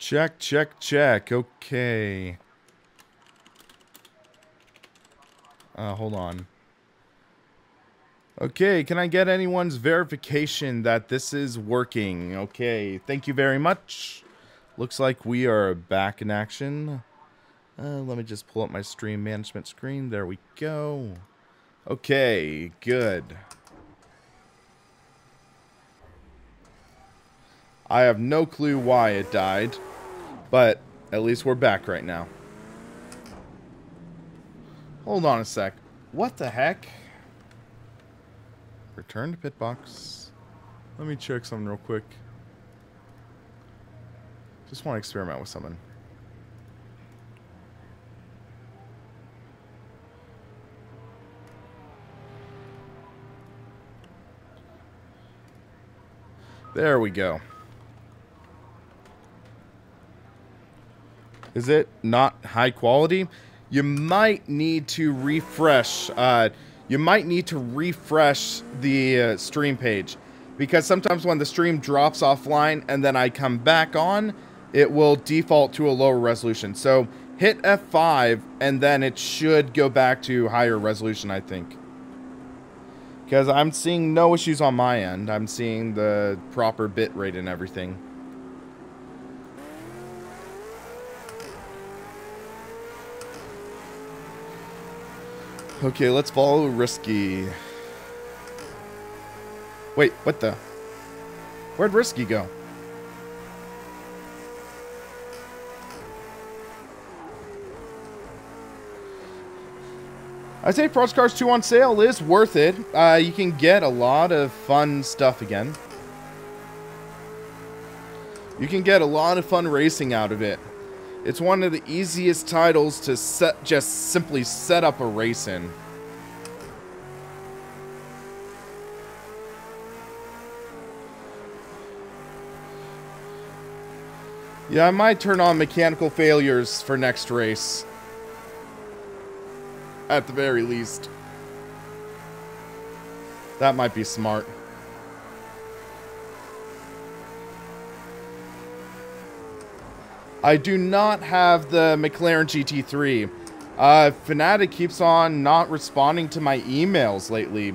Check, check, check. Okay. Hold on. Okay, can I get anyone's verification that this is working? Okay, thank you very much. Looks like we are back in action. Let me just pull up my stream management screen. There we go. Okay, good. I have no clue why it died, but at least we're back right now. Hold on a sec. What the heck? Return to pit box. Let me check something real quick. Just want to experiment with something. There we go. Is it not high quality? You might need to refresh. You might need to refresh the stream page, because sometimes when the stream drops offline and then I come back on, it will default to a lower resolution. So hit F5 and then it should go back to higher resolution, I think. Because I'm seeing no issues on my end. I'm seeing the proper bit rate and everything. Okay, let's follow Risky. Wait, what the? Where'd Risky go? I'd say Pro Cars 2 on sale is worth it. You can get a lot of fun stuff again. You can get a lot of fun racing out of it. It's one of the easiest titles to just simply set up a race in. Yeah, I might turn on mechanical failures for next race. At the very least. That might be smart. I do not have the McLaren GT3. Fanatic keeps on not responding to my emails lately.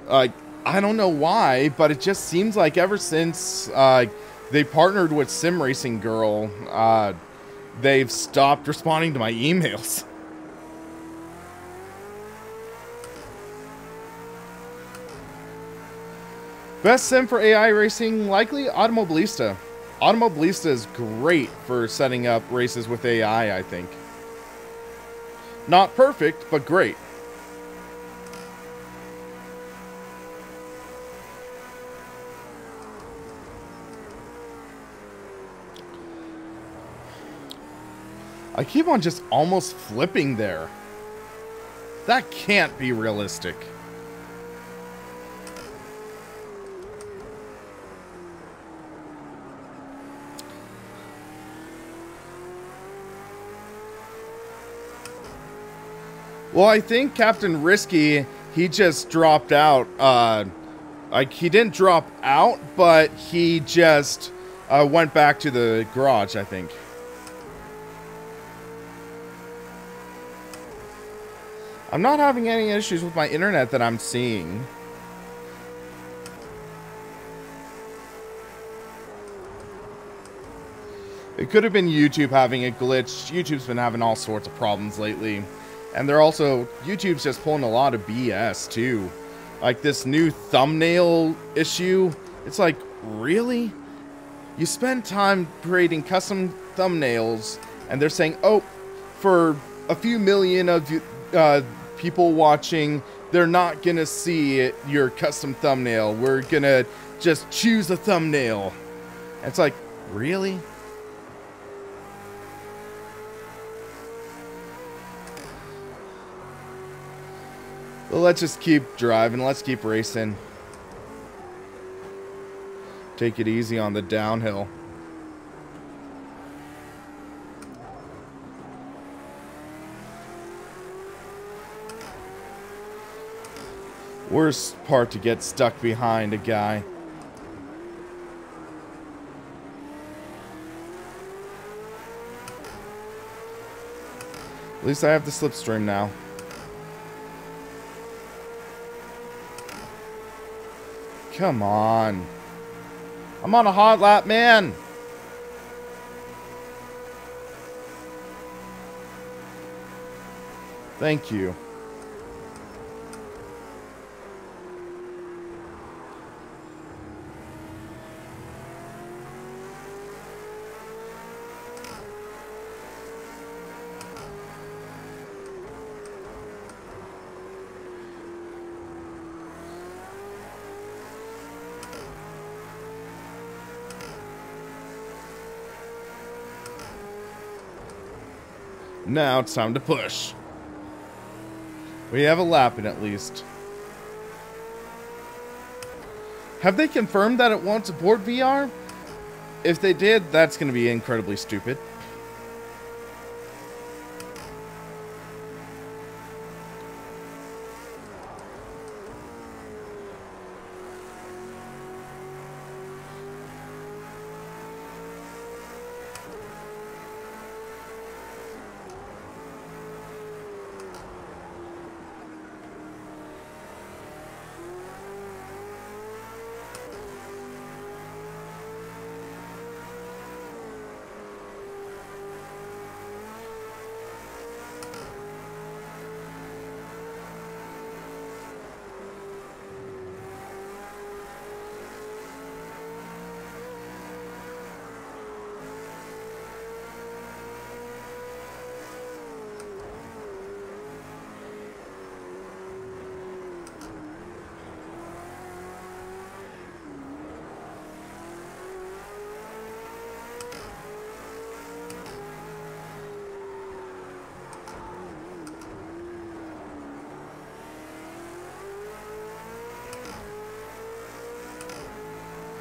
I don't know why, but it just seems like ever since they partnered with Sim Racing Girl, they've stopped responding to my emails. Best sim for AI racing, likely Automobilista. Automobilista is great for setting up races with AI, I think. Not perfect, but great. I keep on just almost flipping there. That can't be realistic. Well, I think Captain Risky, he just dropped out. Like, he didn't drop out, but he just went back to the garage, I think. I'm not having any issues with my internet that I'm seeing. It could have been YouTube having a glitch. YouTube's been having all sorts of problems lately. And they're also, YouTube's just pulling a lot of BS too. Like this new thumbnail issue. It's like, really? You spend time creating custom thumbnails and they're saying, oh, for a few million of people watching, they're not gonna see your custom thumbnail. We're gonna just choose a thumbnail. And it's like, really? Well, let's just keep driving. Let's keep racing. Take it easy on the downhill. Worst part to get stuck behind a guy. At least I have the slipstream now. Come on. I'm on a hot lap, man. Thank you. Now it's time to push. We have a lap in at least. Have they confirmed that it won't support VR? If they did, that's going to be incredibly stupid.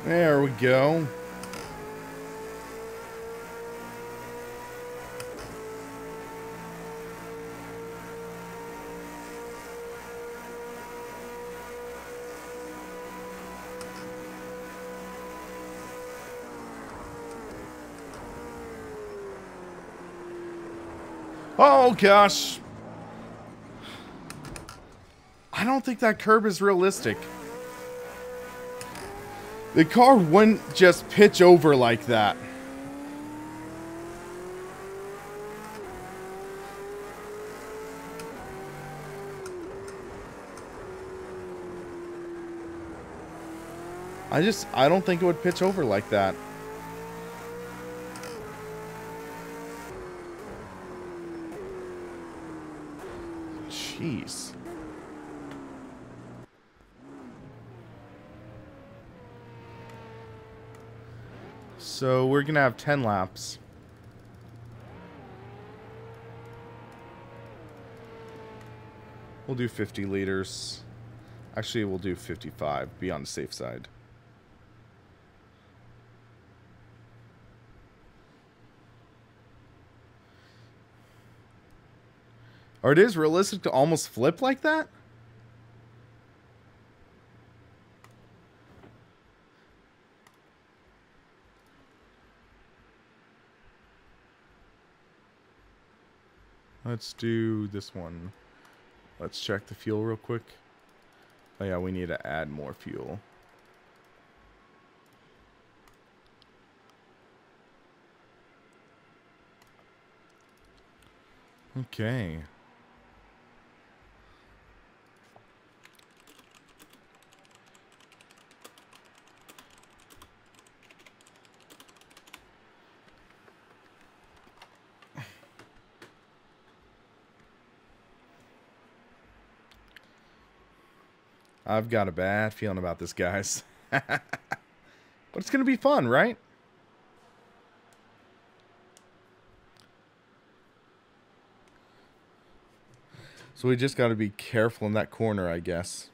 There we go. Oh gosh. I don't think that curb is realistic. The car wouldn't just pitch over like that. I don't think it would pitch over like that. Jeez. So we're gonna have 10 laps. We'll do 50 liters. Actually, we'll do 55. Be on the safe side. Or it is realistic to almost flip like that? Let's do this one. Let's check the fuel real quick. Oh yeah, we need to add more fuel. Okay. I've got a bad feeling about this, guys. But it's going to be fun, right? So we just got to be careful in that corner, I guess.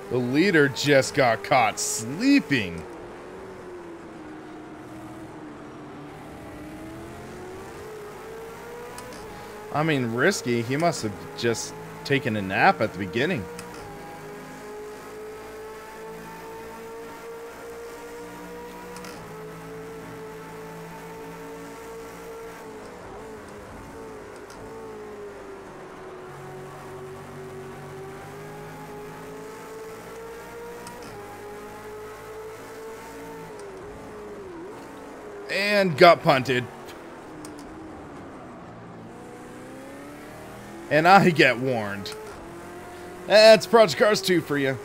The leader just got caught sleeping. I mean, risky. He must have just taken a nap at the beginning. And got punted. And I get warned. That's Project Cars 2 for you.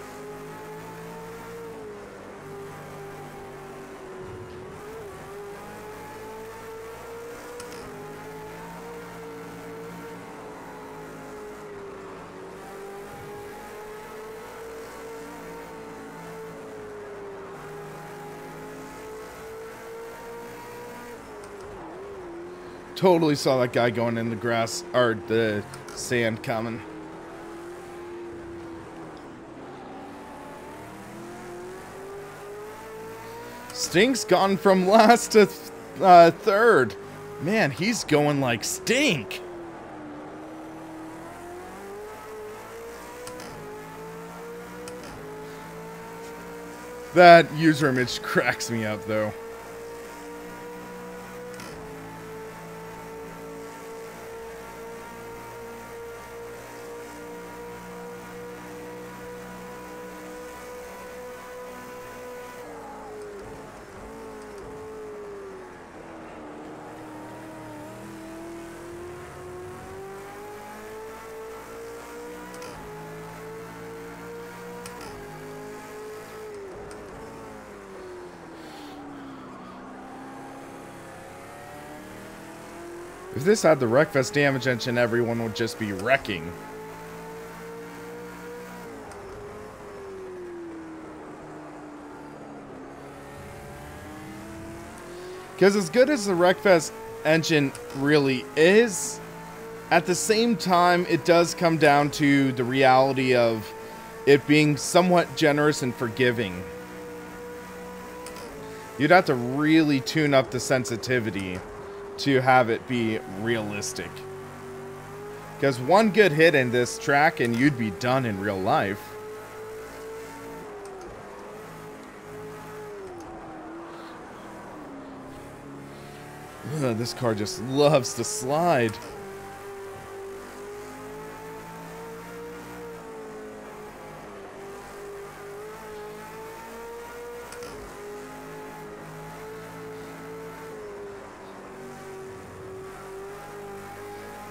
Totally saw that guy going in the grass, or the sand coming. Stink's gone from last to third. Man, he's going like Stink. That user image cracks me up, though. If this had the Wreckfest damage engine, everyone would just be wrecking. Because as good as the Wreckfest engine really is, at the same time, it does come down to the reality of it being somewhat generous and forgiving. You'd have to really tune up the sensitivity to have it be realistic. Because one good hit in this track and you'd be done in real life. Ugh, this car just loves to slide.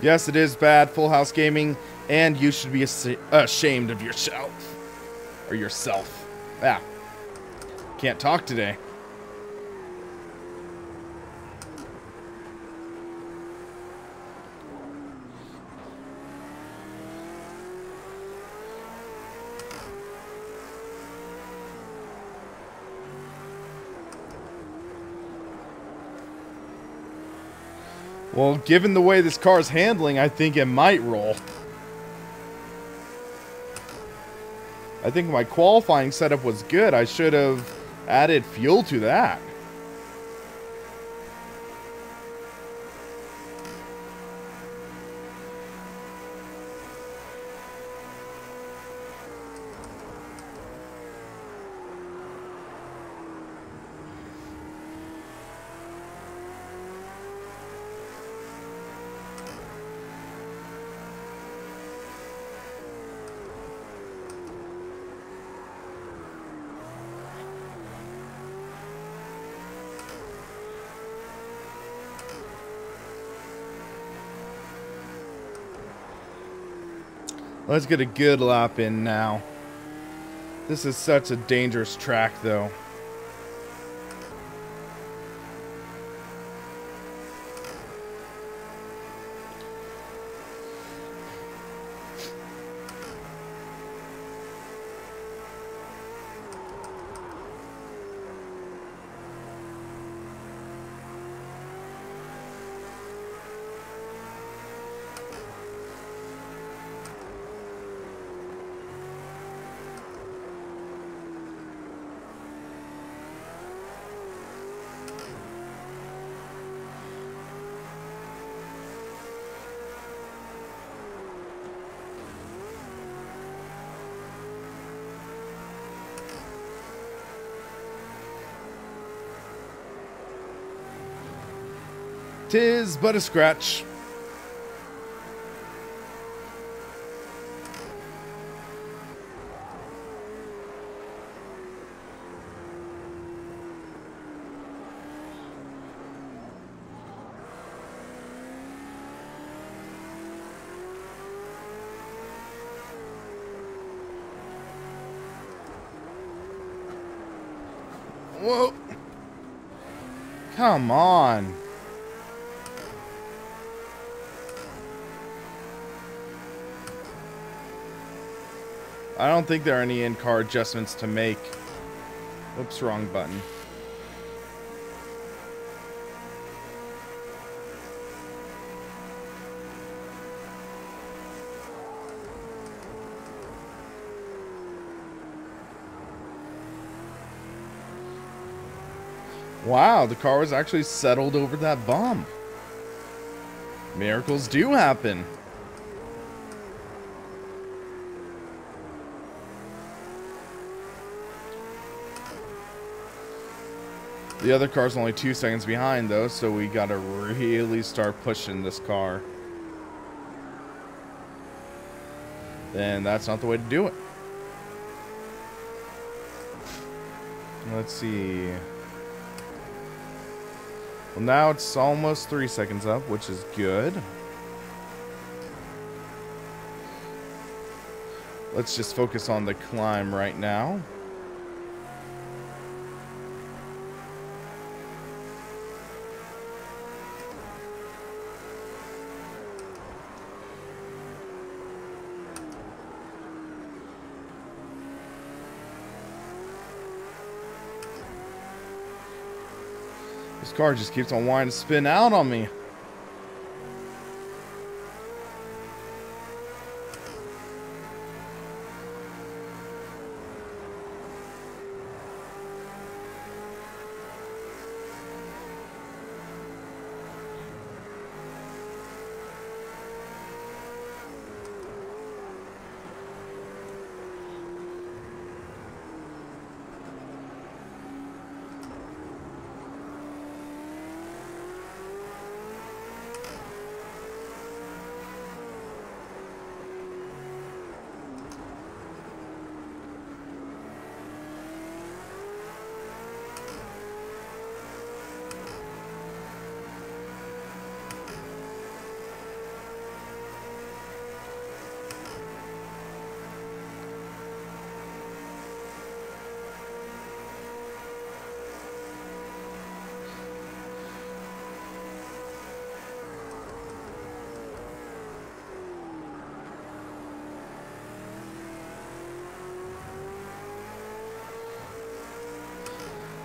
Yes, it is bad, Full House Gaming, and you should be ashamed of yourself. Or yourself. Ah. Can't talk today. Well, given the way this car is handling, I think it might roll. I think my qualifying setup was good. I should have added fuel to that. Let's get a good lap in now. This is such a dangerous track, though. 'Tis but a scratch. Whoa. Come on. I don't think there are any in-car adjustments to make. Oops, wrong button. Wow, the car was actually settled over that bump. Miracles do happen. The other car's only 2 seconds behind, though, so we gotta really start pushing this car. And that's not the way to do it. Let's see. Well, now it's almost 3 seconds up, which is good. Let's just focus on the climb right now. This car just keeps on wanting to spin out on me.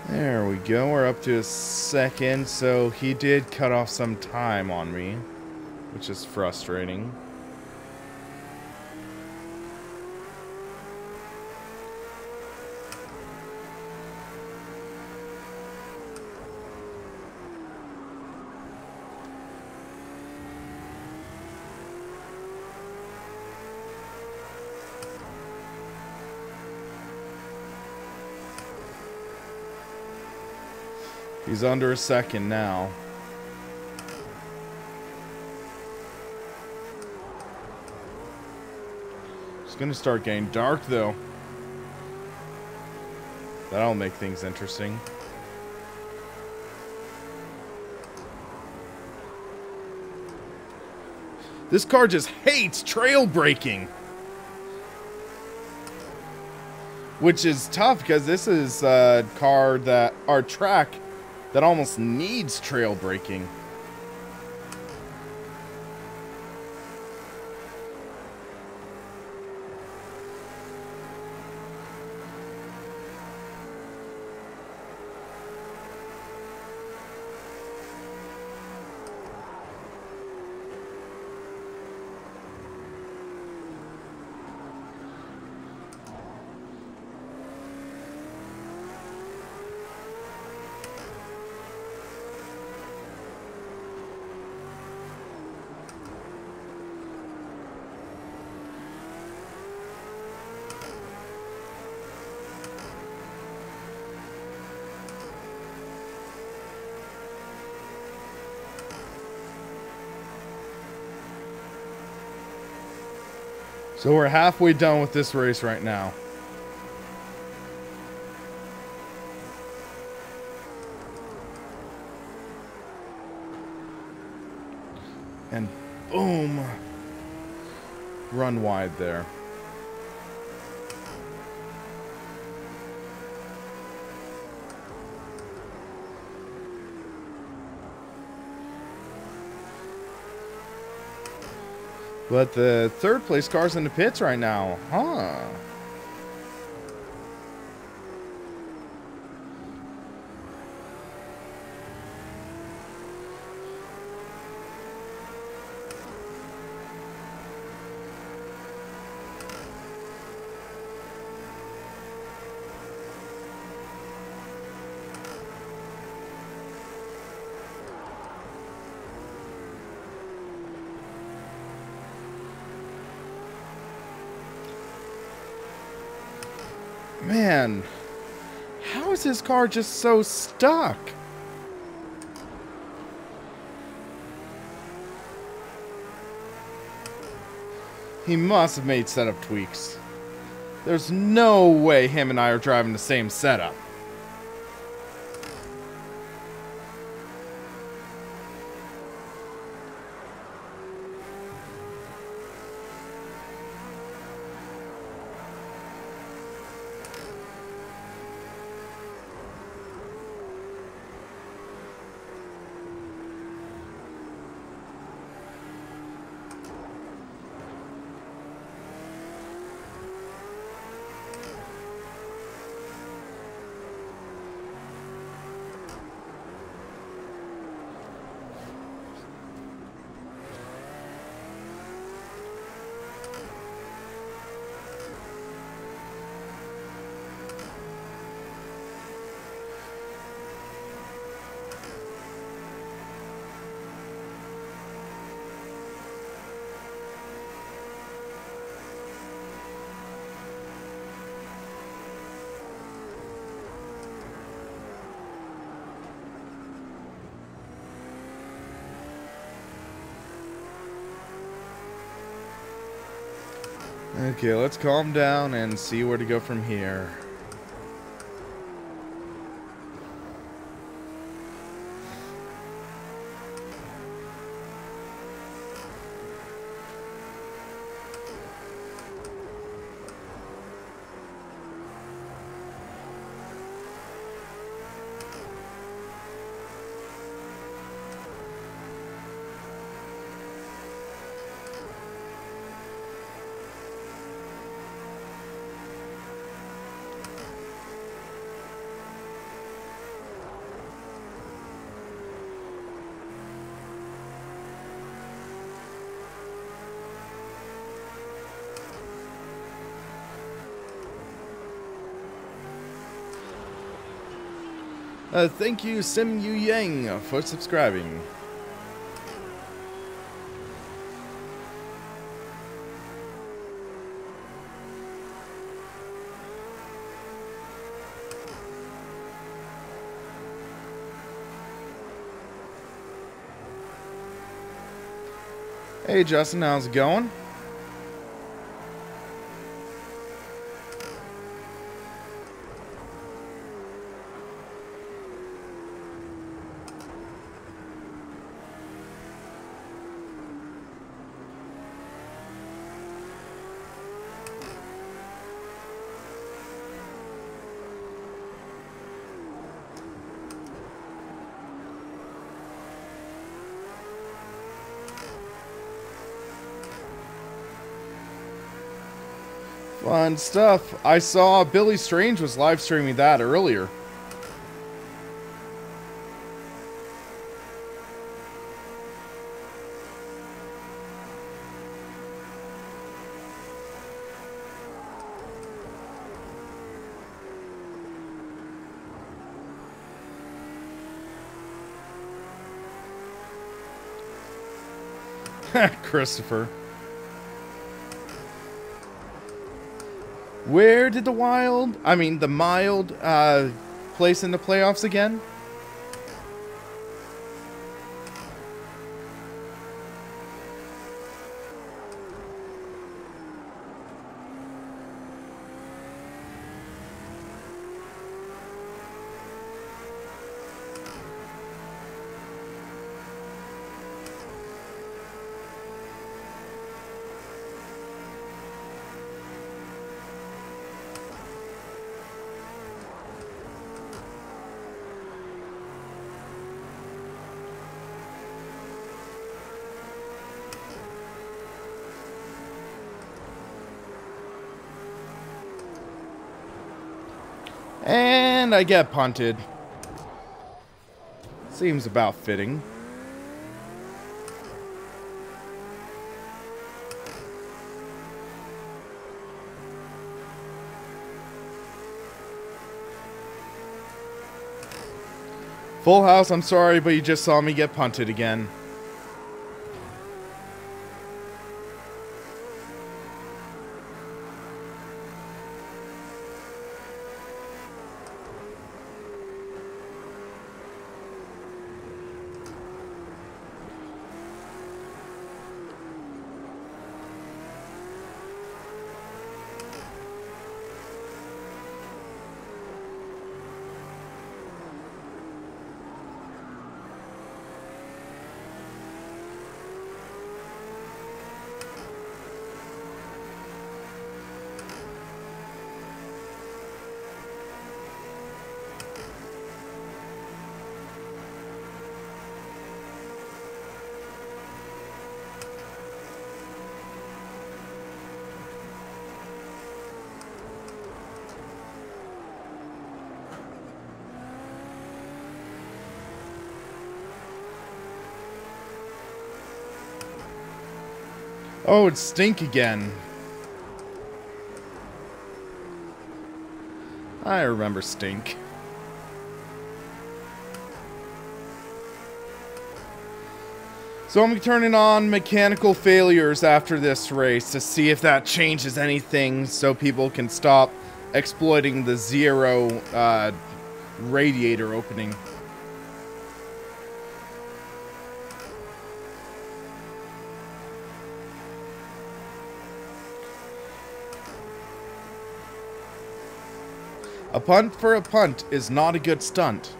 There we go, we're up to a second, so he did cut off some time on me, which is frustrating. He's under a second now. It's gonna start getting dark though. That'll make things interesting. This car just hates trail braking. Which is tough because this is a car that, our track, that almost needs trail braking. So we're halfway done with this race right now. And boom. Run wide there. But the third place car's in the pits right now. Huh. Man, how is his car just so stuck? He must have made setup tweaks. There's no way him and I are driving the same setup. Okay, let's calm down and see where to go from here. Thank you, Sim Yu Yang, for subscribing. Hey Justin, how's it going? Fun stuff. I saw Billy Strange was live streaming that earlier. Christopher. Where did the mild place in the playoffs again? And I get punted. Seems about fitting. Full house, I'm sorry, but you just saw me get punted again. Oh, it's Stink again. I remember Stink. So I'm turning on mechanical failures after this race to see if that changes anything so people can stop exploiting the zero radiator opening. A punt for a punt is not a good stunt.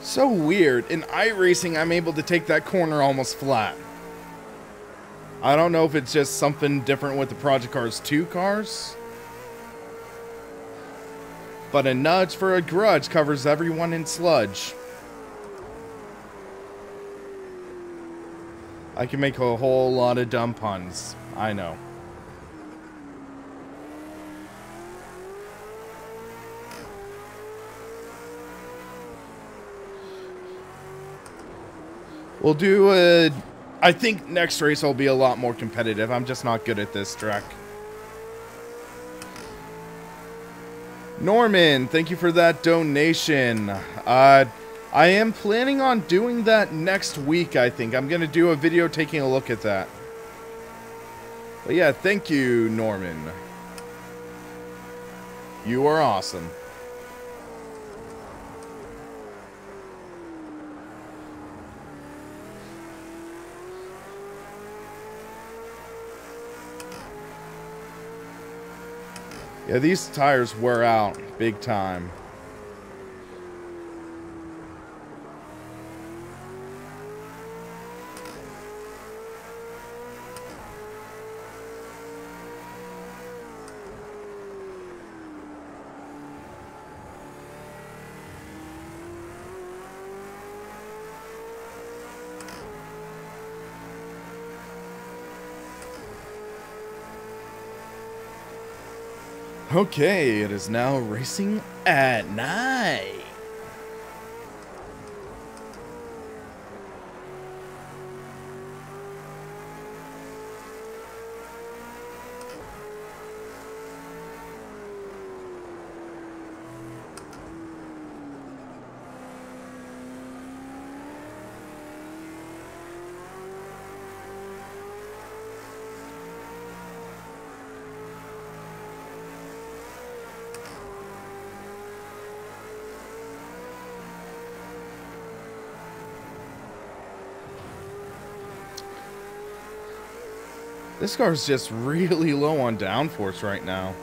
So weird. In iRacing, I'm able to take that corner almost flat. I don't know if it's just something different with the Project Cars 2 cars. But a nudge for a grudge covers everyone in sludge. I can make a whole lot of dumb puns. I know. We'll do a... I think next race will be a lot more competitive. I'm just not good at this track. Norman, thank you for that donation. I am planning on doing that next week, I think. I'm going to do a video taking a look at that. But yeah, thank you, Norman. You are awesome. Yeah, these tires wear out big time. Okay, it is now racing at night. This car's just really low on downforce right now.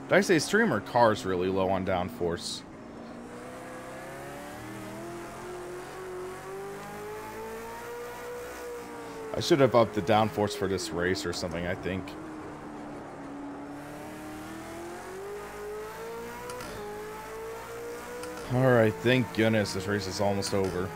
Did I say stream or car's really low on downforce? I should have upped the downforce for this race or something, I think. Alright, thank goodness this race is almost over.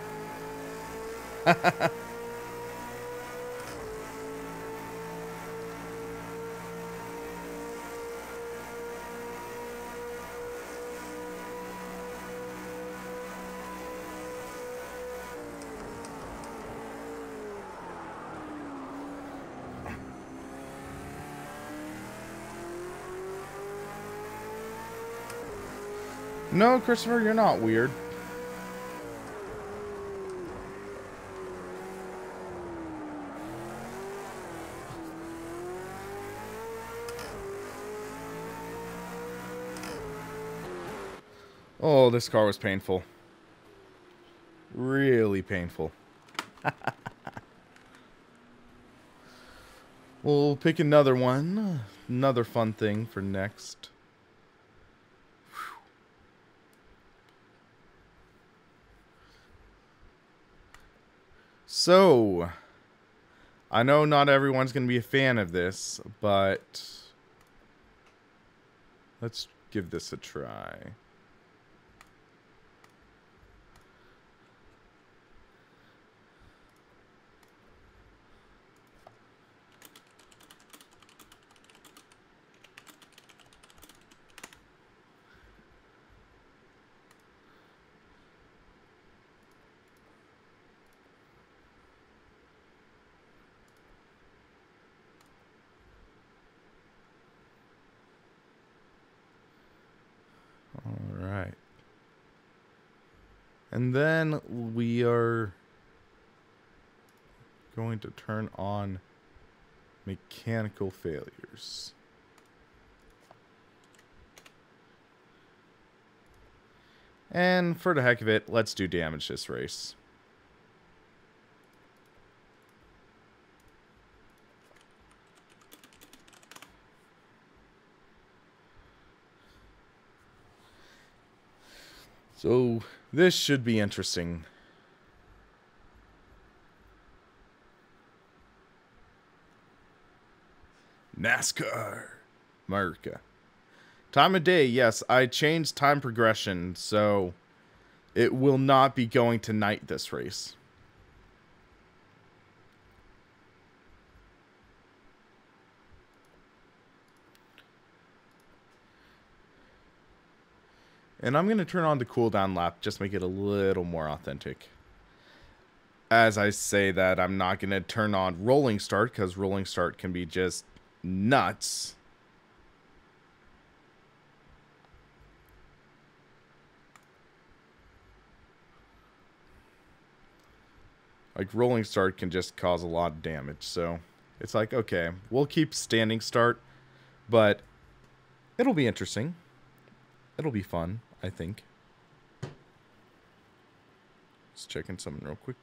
No, Christopher, you're not weird. Oh, this car was painful. Really painful. We'll pick another one. Another fun thing for next. So, I know not everyone's going to be a fan of this, but let's give this a try. Alright. And then we are going to turn on mechanical failures. And for the heck of it, let's do damage this race. So, this should be interesting. NASCAR. America. Time of day, yes, I changed time progression, so it will not be going to night this race. And I'm going to turn on the cooldown lap, just make it a little more authentic. As I say that, I'm not going to turn on rolling start, because rolling start can be just nuts. Like, rolling start can just cause a lot of damage, so it's like, okay, we'll keep standing start, but it'll be interesting. It'll be fun, I think. Just checking something real quick.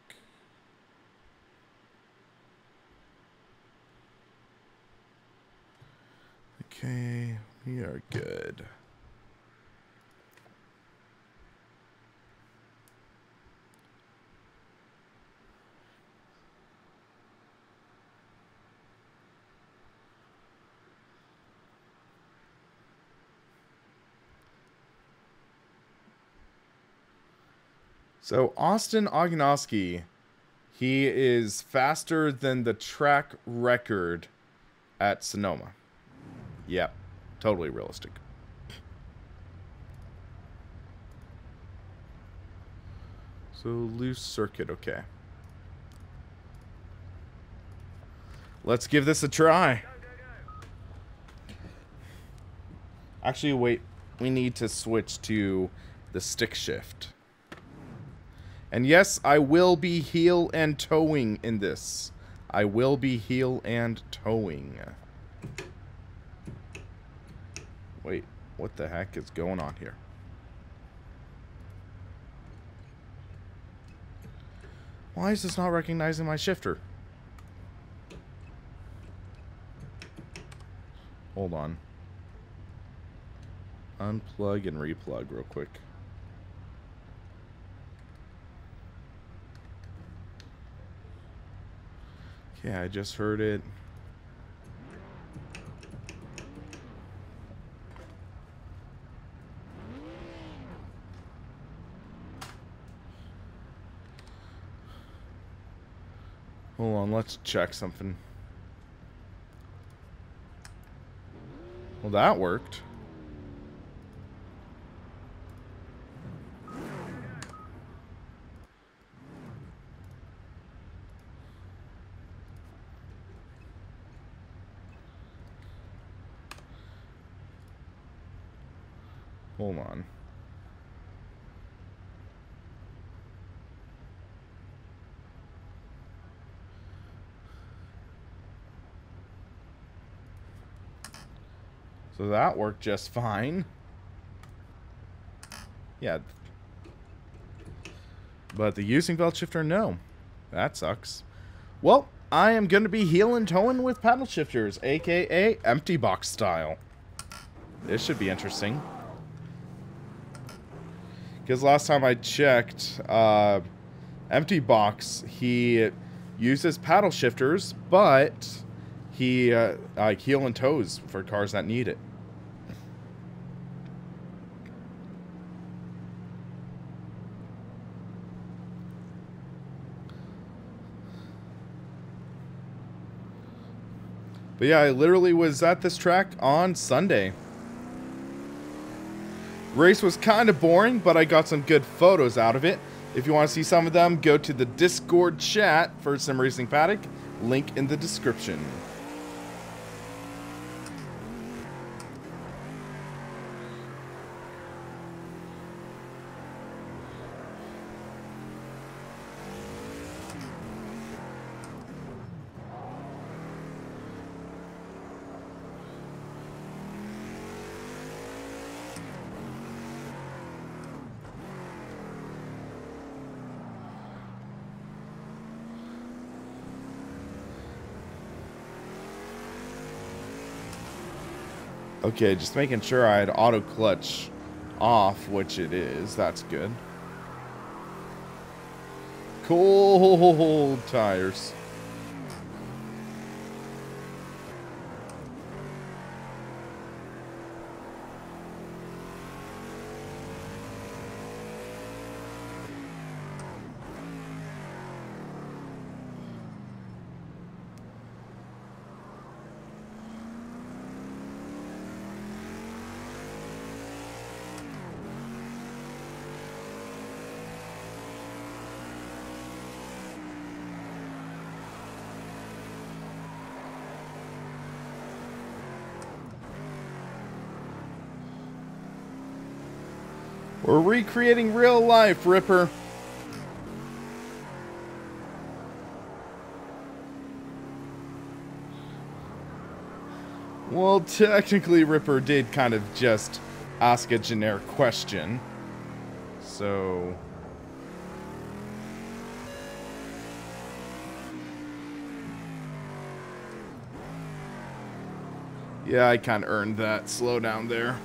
Okay, we are good. So, Austin Ognowski, he is faster than the track record at Sonoma. Yep, totally realistic. So, loose circuit, okay. Let's give this a try. Actually, wait, we need to switch to the stick shift. And yes, I will be heel and towing in this. I will be heel and towing. Wait, what the heck is going on here? Why is this not recognizing my shifter? Hold on. unplug and replug real quick. Okay, I just heard it. Hold on, let's check something. Well, that worked. Hold on. So that worked just fine. Yeah. But the Heusinkveld shifter, no. That sucks. Well, I am going to be heel and towing with paddle shifters, aka empty box style. This should be interesting. Because last time I checked, empty box, he uses paddle shifters, but he heel and tows for cars that need it. But yeah, I literally was at this track on Sunday. Race was kind of boring, but I got some good photos out of it. If you want to see some of them, go to the Discord chat for SimRacingPaddock. Link in the description. Okay, just making sure I had auto clutch off, which it is. That's good. Cold tires. We're recreating real life, Ripper. Well, technically, Ripper did kind of just ask a generic question. So... yeah, I kind of earned that slowdown there.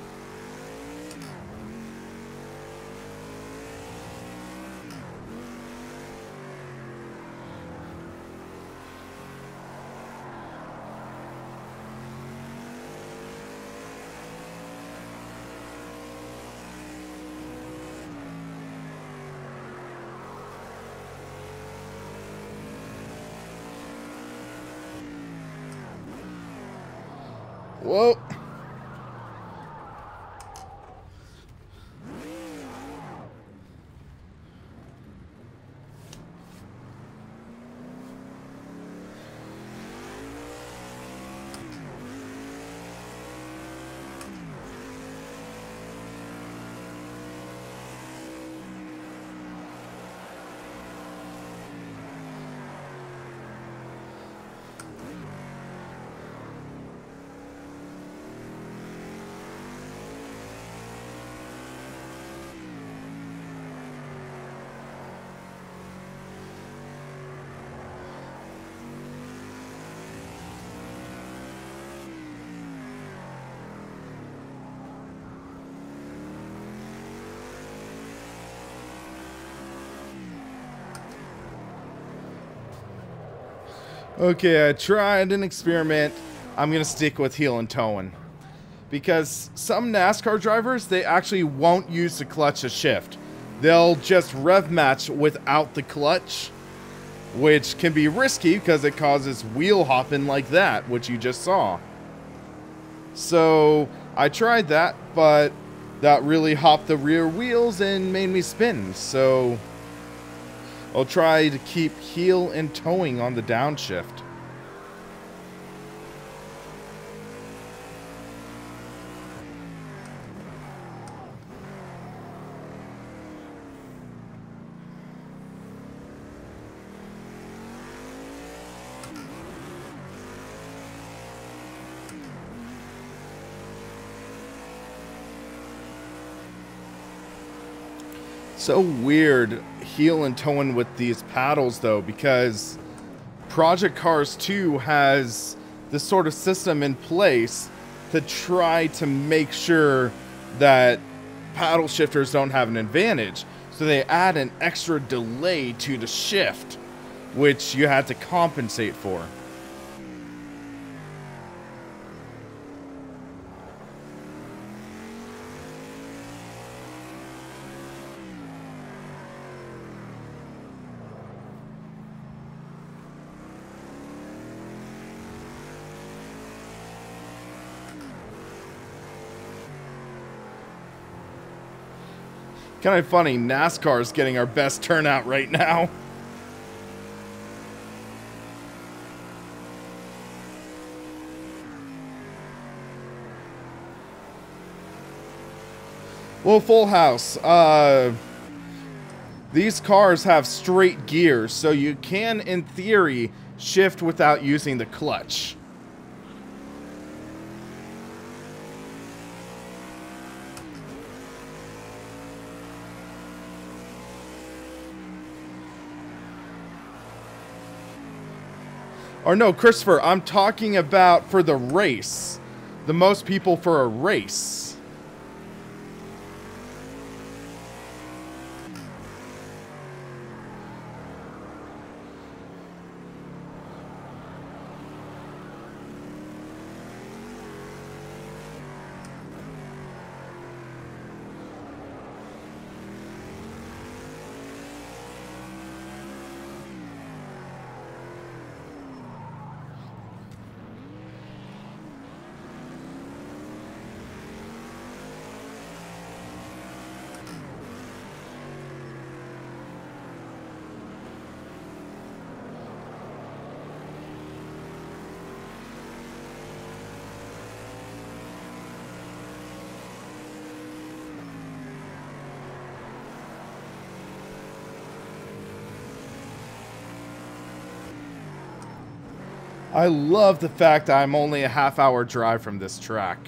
Whoa. Okay, I tried an experiment. I'm going to stick with heel and towing. Because some NASCAR drivers, they actually won't use the clutch to shift. They'll just rev match without the clutch, which can be risky because it causes wheel hopping like that, which you just saw. So I tried that, but that really hopped the rear wheels and made me spin. So I'll try to keep heel and towing on the downshift. So weird heel and towing with these paddles though, because Project Cars 2 has this sort of system in place to try to make sure that paddle shifters don't have an advantage. So they add an extra delay to the shift, which you had to compensate for. Kind of funny, NASCAR is getting our best turnout right now. Well, full house. These cars have straight gears, so you can, in theory, shift without using the clutch. Or no, Christopher, I'm talking about for the race. The most people for a race. I love the fact that I'm only a half-hour drive from this track.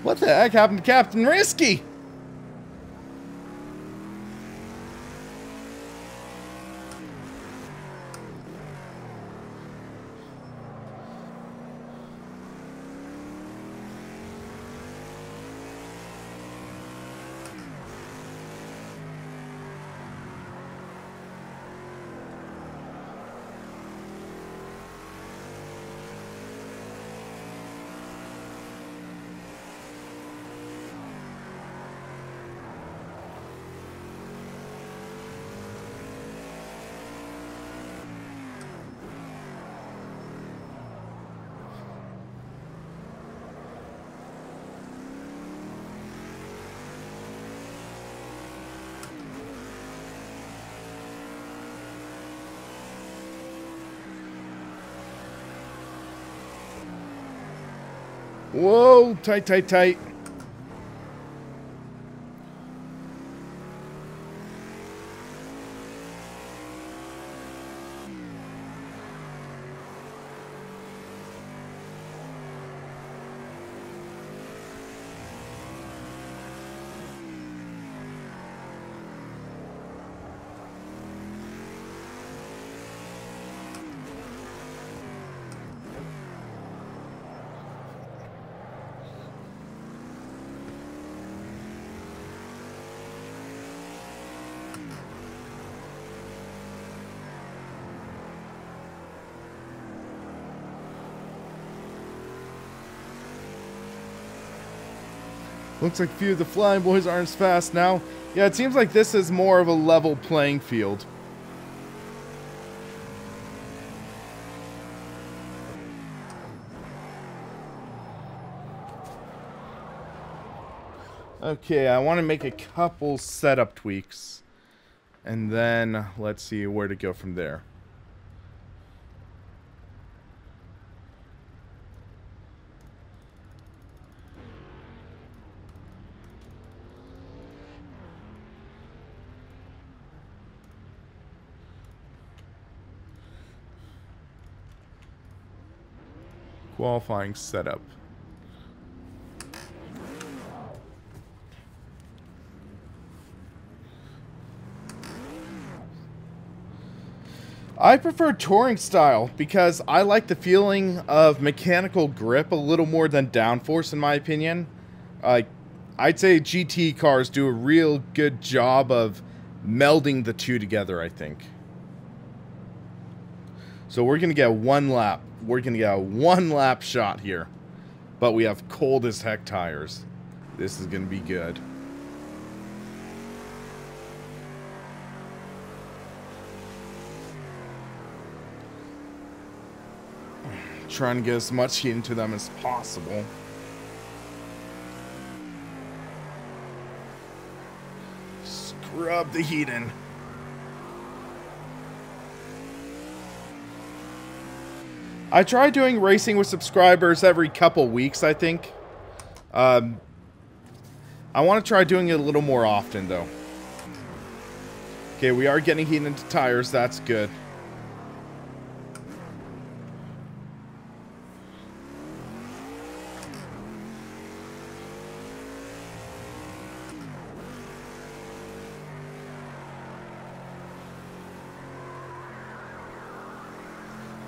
What the heck happened to Captain Risky? Whoa, tight, tight, tight. Looks like a few of the flying boys aren't as fast now. Yeah, it seems like this is more of a level playing field. Okay, I want to make a couple setup tweaks. And then let's see where to go from there. Qualifying setup. I prefer touring style because I like the feeling of mechanical grip a little more than downforce, in my opinion. I'd say GT cars do a real good job of melding the two together, I think. So we're going to get one lap. We're going to get a one-lap shot here. But we have cold as heck tires. This is going to be good. Trying to get as much heat into them as possible. Scrub the heat in. I try doing racing with subscribers every couple weeks, I think. I want to try doing it a little more often, though. Okay, we are getting heat into tires. That's good.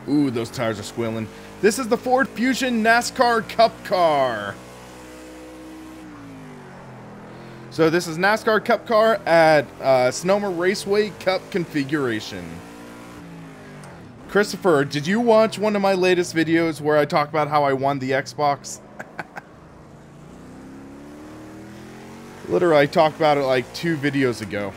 Ooh, those tires are squealing. This is the Ford Fusion NASCAR Cup Car. So this is NASCAR Cup Car at Sonoma Raceway Cup configuration. Christopher, did you watch one of my latest videos where I talk about how I won the Xbox? Literally, I talked about it like 2 videos ago.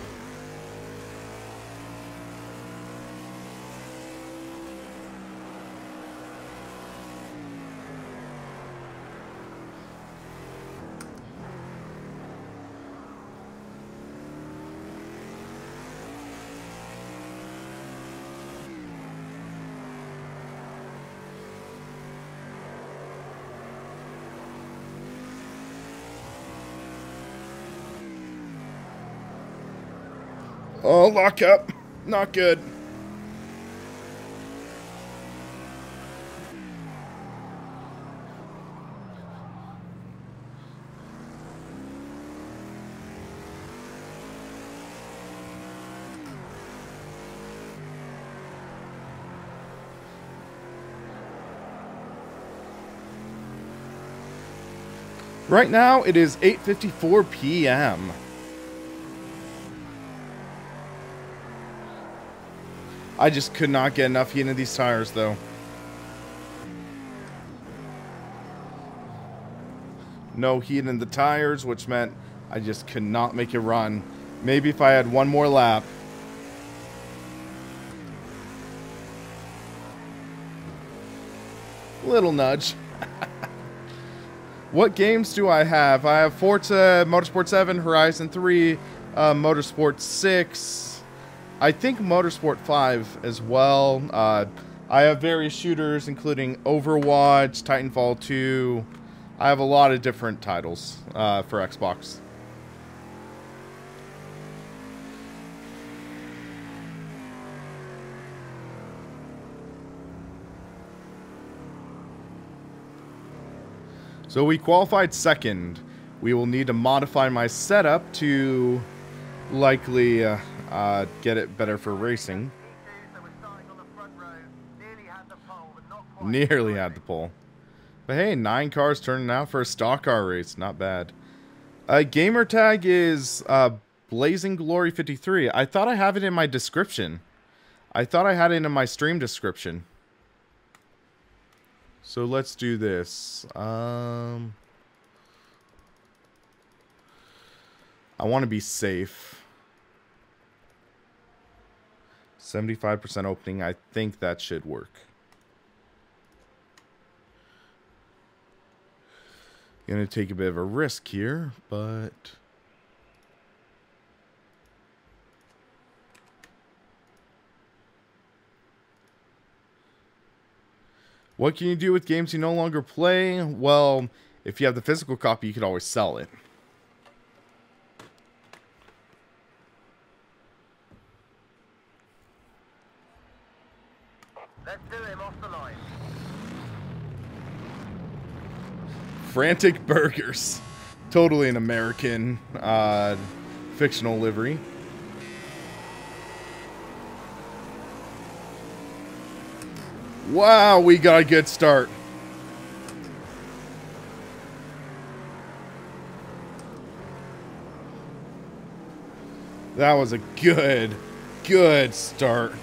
Oh, lock up. Not good. Right now, it is 8:54 p.m. I just could not get enough heat into these tires, though. No heat in the tires, which meant I just could not make it run. Maybe if I had one more lap. Little nudge. What games do I have? I have Forza, Motorsport 7, Horizon 3, Motorsport 6. I think Motorsport 5 as well. I have various shooters, including Overwatch, Titanfall 2. I have a lot of different titles for Xbox. So we qualified second. We will need to modify my setup to likely get it better for racing. Nearly had the pole. But hey, 9 cars turning out for a stock car race. Not bad. Gamer tag is Blazing Glory 53. I thought I have it in my description. I thought I had it in my stream description. So let's do this. I want to be safe. 75% opening. I think that should work. Gonna take a bit of a risk here, but... What can you do with games you no longer play? Well, if you have the physical copy, you could always sell it. Let's do him off the line. Frantic Burgers. Totally an American fictional livery. Wow, we got a good start. That was a good start.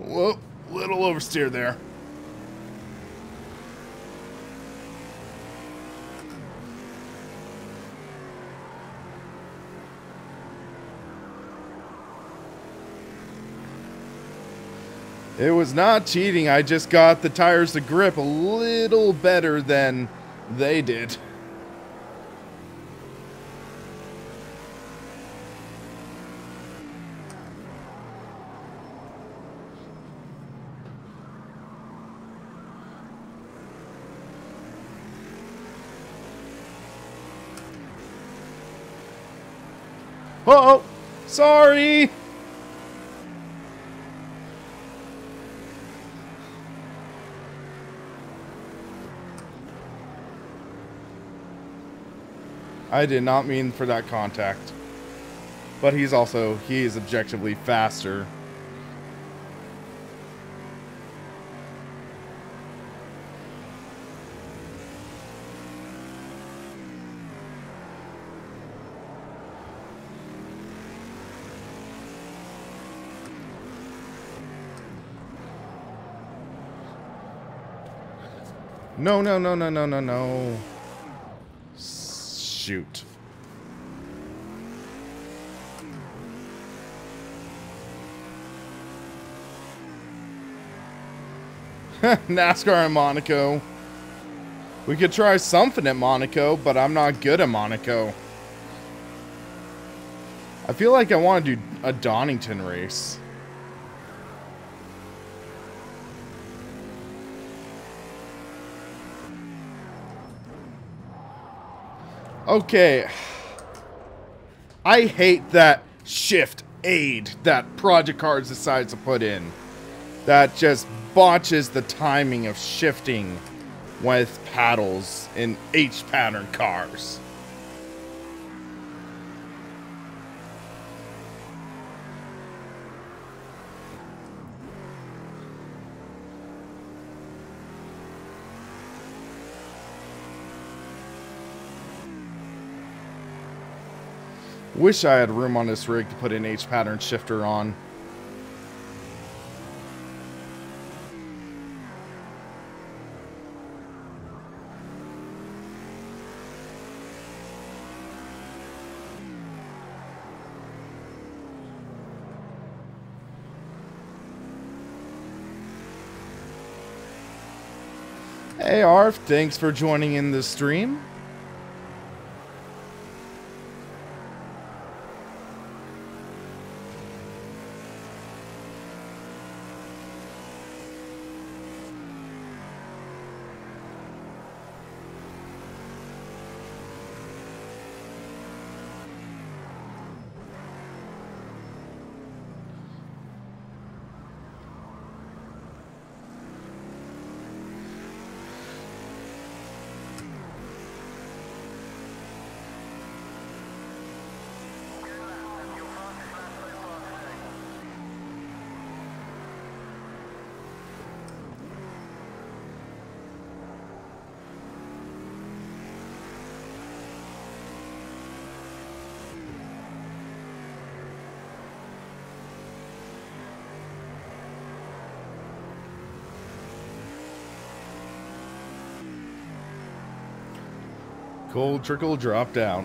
Whoa, little oversteer there. It was not cheating. I just got the tires to grip a little better than they did. Oh, sorry. I did not mean for that contact. But he is objectively faster. No, no, no, no, no, no, no. Shoot. NASCAR in Monaco. We could try something at Monaco, but I'm not good at Monaco. I feel like I want to do a Donington race. Okay. I hate that shift aid that Project Cars decides to put in. That just botches the timing of shifting with paddles in H-pattern cars. Wish I had room on this rig to put an H-pattern shifter on. Hey Arf, thanks for joining in the stream. Cold trickle drop down.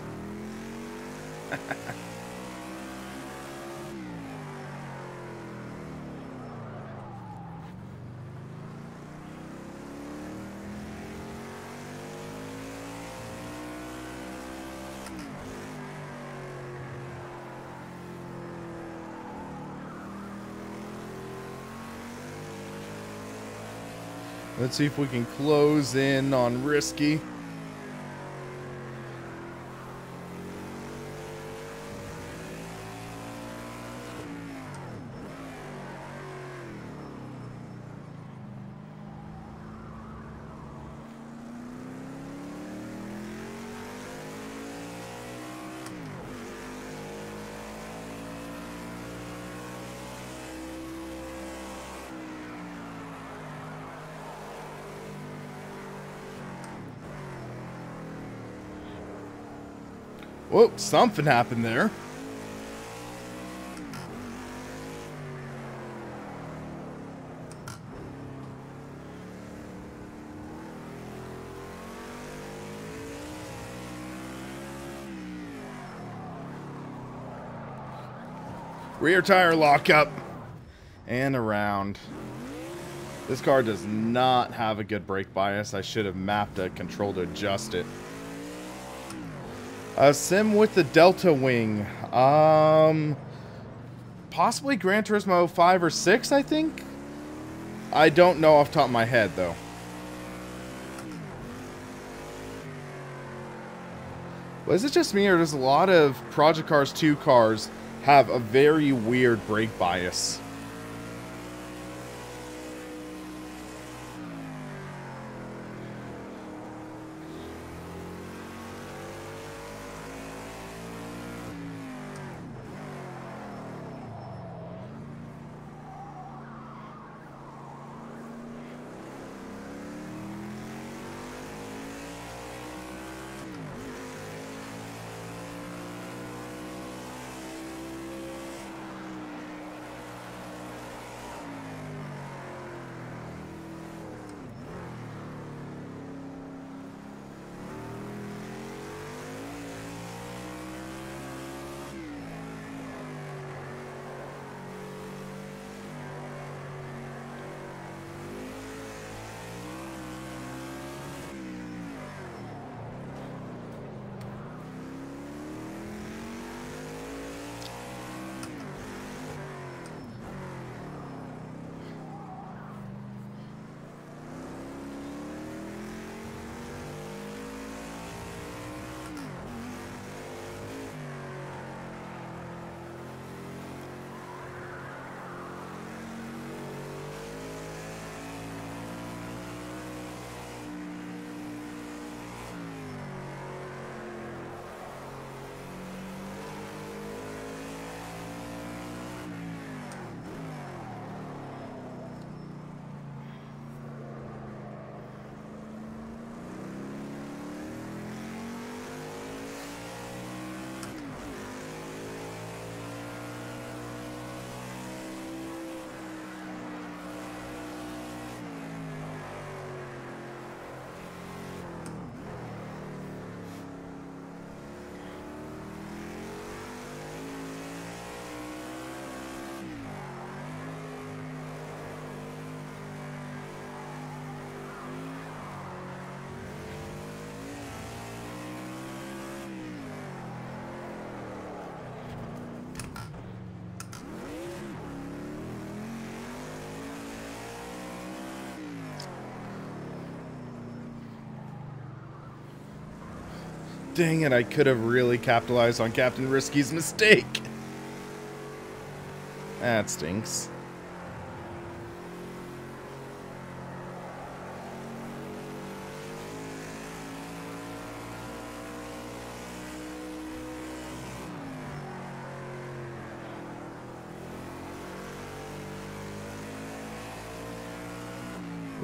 Let's see if we can close in on Risky. Whoa, something happened there. Rear tire lockup. And around. This car does not have a good brake bias. I should have mapped a control to adjust it. Sim with the Delta Wing. Possibly Gran Turismo 5 or 6, I think? I don't know off the top of my head, though. Well, is it just me, or does a lot of Project Cars 2 cars have a very weird brake bias? Dang it, I could have really capitalized on Captain Risky's mistake. That stinks.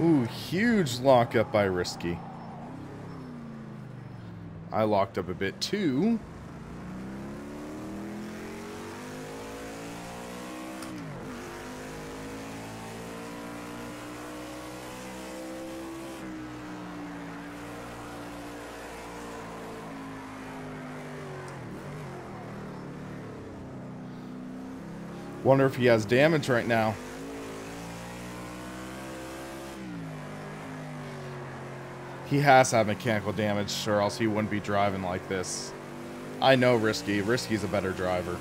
Ooh, huge lockup by Risky. I locked up a bit too. Wonder if he has damage right now. He has to have mechanical damage, or else he wouldn't be driving like this. I know Risky. Risky's a better driver.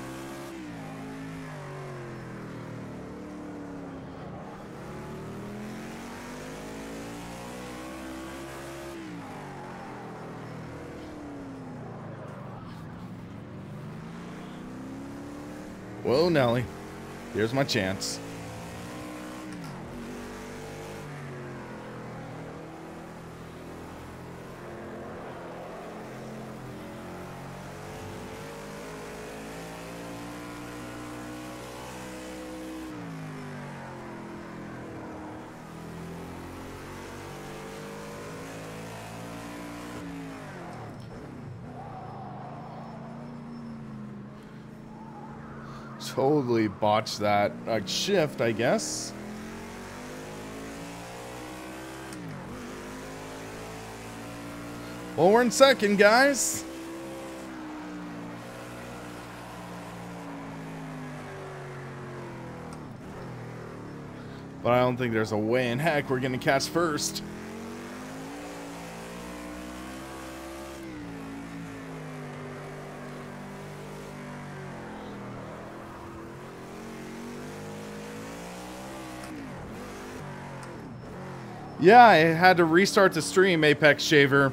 Whoa, Nelly. Here's my chance. Totally botched that shift, I guess. Well, we're in second, guys. But I don't think there's a way in heck we're gonna catch first. Yeah, I had to restart the stream, Apex Shaver,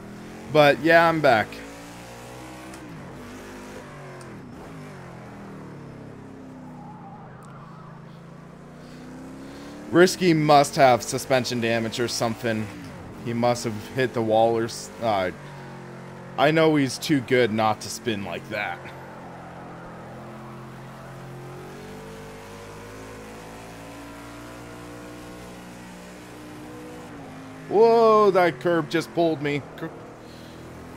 but yeah, I'm back. Risky must have suspension damage or something. He must have hit the wall or... I know he's too good not to spin like that. Whoa, that curb just pulled me.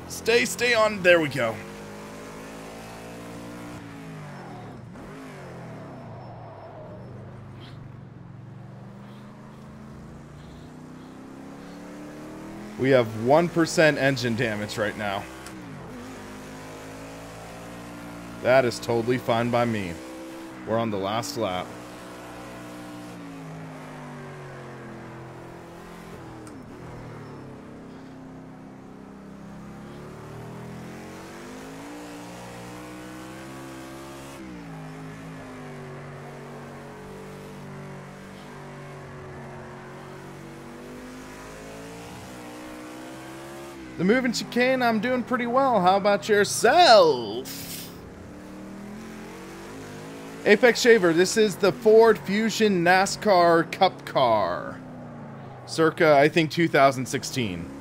Stay on. There we go. We have 1% engine damage right now. That is totally fine by me. We're on the last lap. The moving chicane, I'm doing pretty well. How about yourself? Apex Shaver, this is the Ford Fusion NASCAR Cup car. Circa, I think, 2016.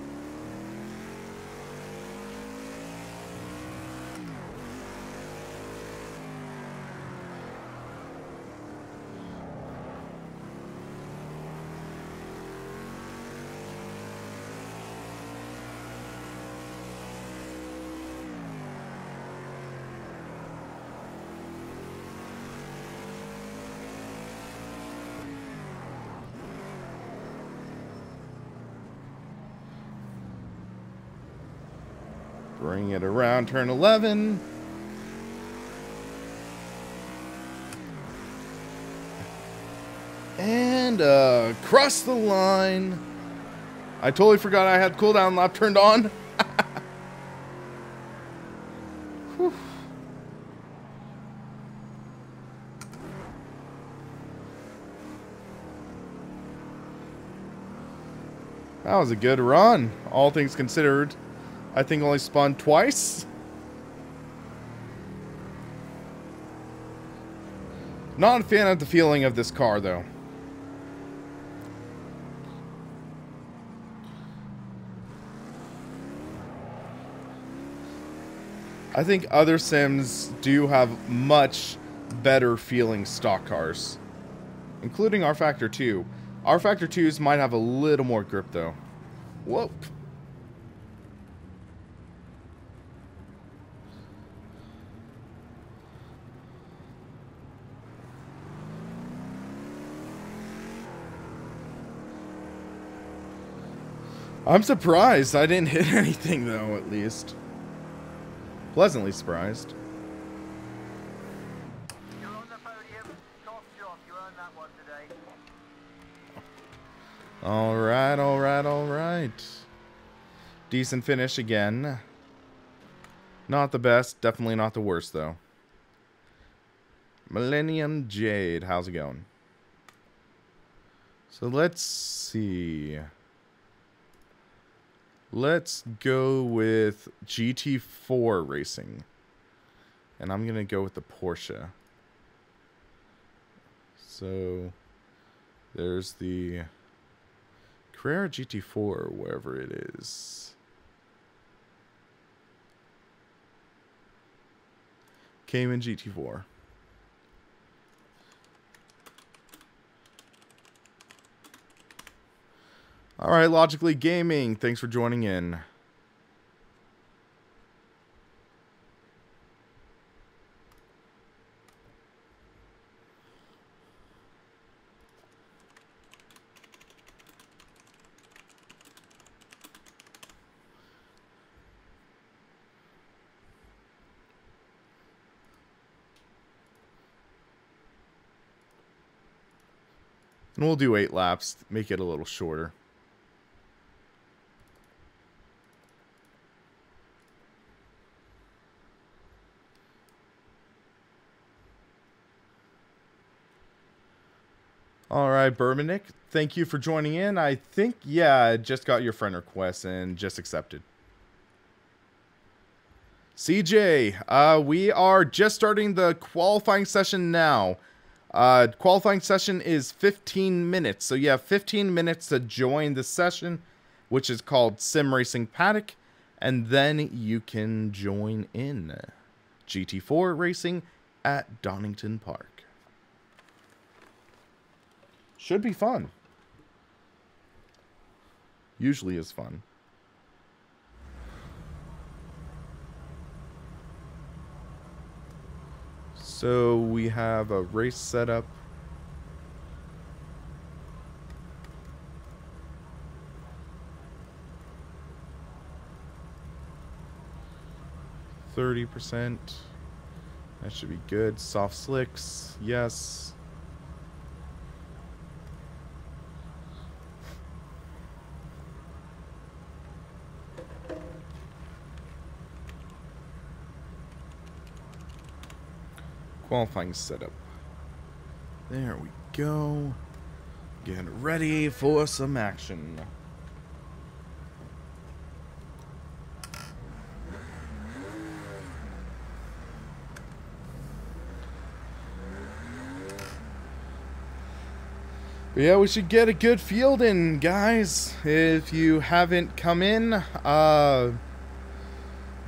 Bring it around turn 11. And cross the line. I totally forgot I had cooldown lap turned on. That was a good run, all things considered. I think only spun twice. Not a fan of the feeling of this car, though. I think other sims do have much better feeling stock cars, including R-Factor 2. R-Factor 2s might have a little more grip, though. Whoa. I'm surprised I didn't hit anything, though, at least. Pleasantly surprised. You're on the podium, top Alright, alright, alright. Decent finish again. Not the best, definitely not the worst, though. Millennium Jade, how's it going? So let's see. Let's go with GT4 racing. And I'm going to go with the Porsche. So there's the Carrera GT4, wherever it is. Cayman GT4. Alright, Logically Gaming, thanks for joining in. And we'll do 8 laps, make it a little shorter. Alright, Burmanick, thank you for joining in. I think, yeah, I just got your friend request and just accepted. CJ, we are just starting the qualifying session now. Qualifying session is 15 minutes. So you have 15 minutes to join the session, which is called SimRacingPaddock. And then you can join in GT4 racing at Donington Park. Should be fun. Usually is fun. So we have a race setup. %. That should be good. Soft slicks, yes. Qualifying setup. There we go. Getting ready for some action. But yeah, we should get a good field in, guys. If you haven't come in,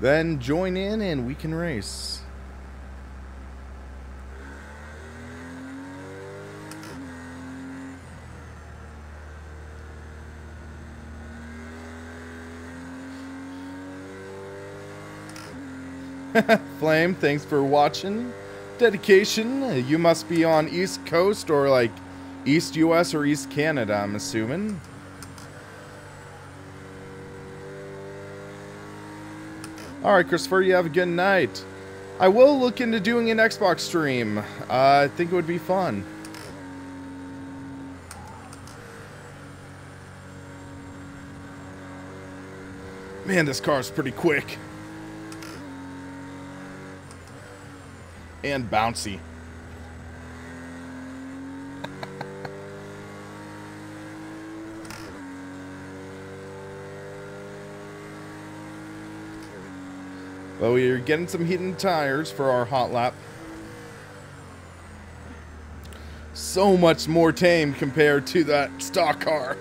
then join in and we can race. Flame, thanks for watching. Dedication, you must be on East Coast or like East US or East Canada, I'm assuming. Alright, Christopher, you have a good night. I will look into doing an Xbox stream. I think it would be fun. Man, this car is pretty quick. And bouncy. Well, we're getting some heated tires for our hot lap. So much more tame compared to that stock car.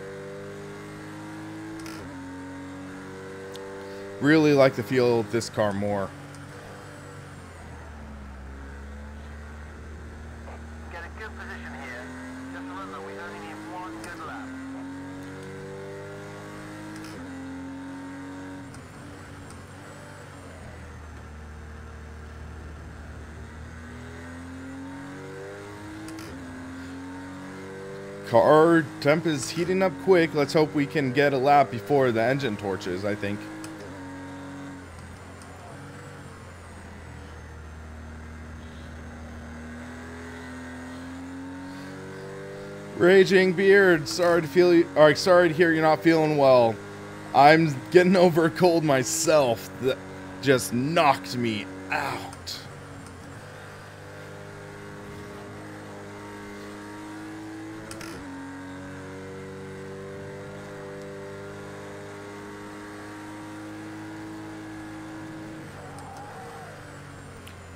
Really like the feel of this car more. Car temp is heating up quick. Let's hope we can get a lap before the engine torches, I think. Raging Beard, sorry to hear you're not feeling well. I'm getting over a cold myself that just knocked me out.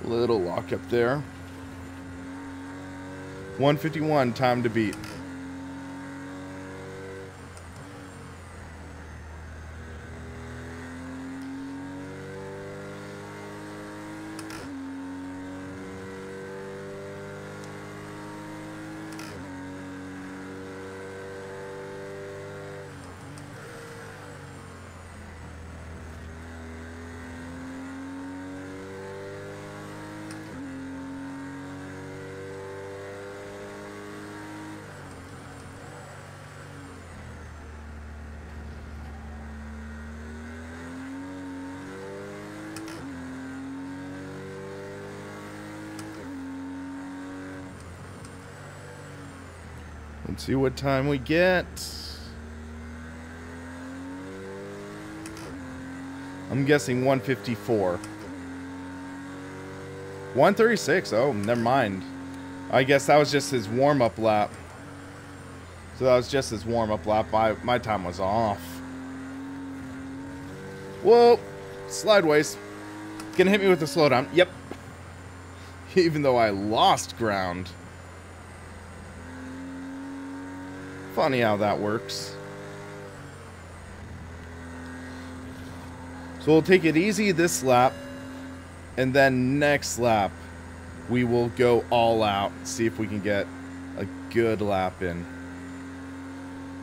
Little lock up there. 151, time to beat. Let's see what time we get. I'm guessing 154. 136. Oh, never mind. I guess that was just his warm-up lap. So that was just his warm-up lap. My time was off. Whoa. Slideways. Gonna hit me with a slowdown. Yep. Even though I lost ground. Funny how that works. So we'll take it easy this lap, and then next lap we will go all out, see if we can get a good lap in.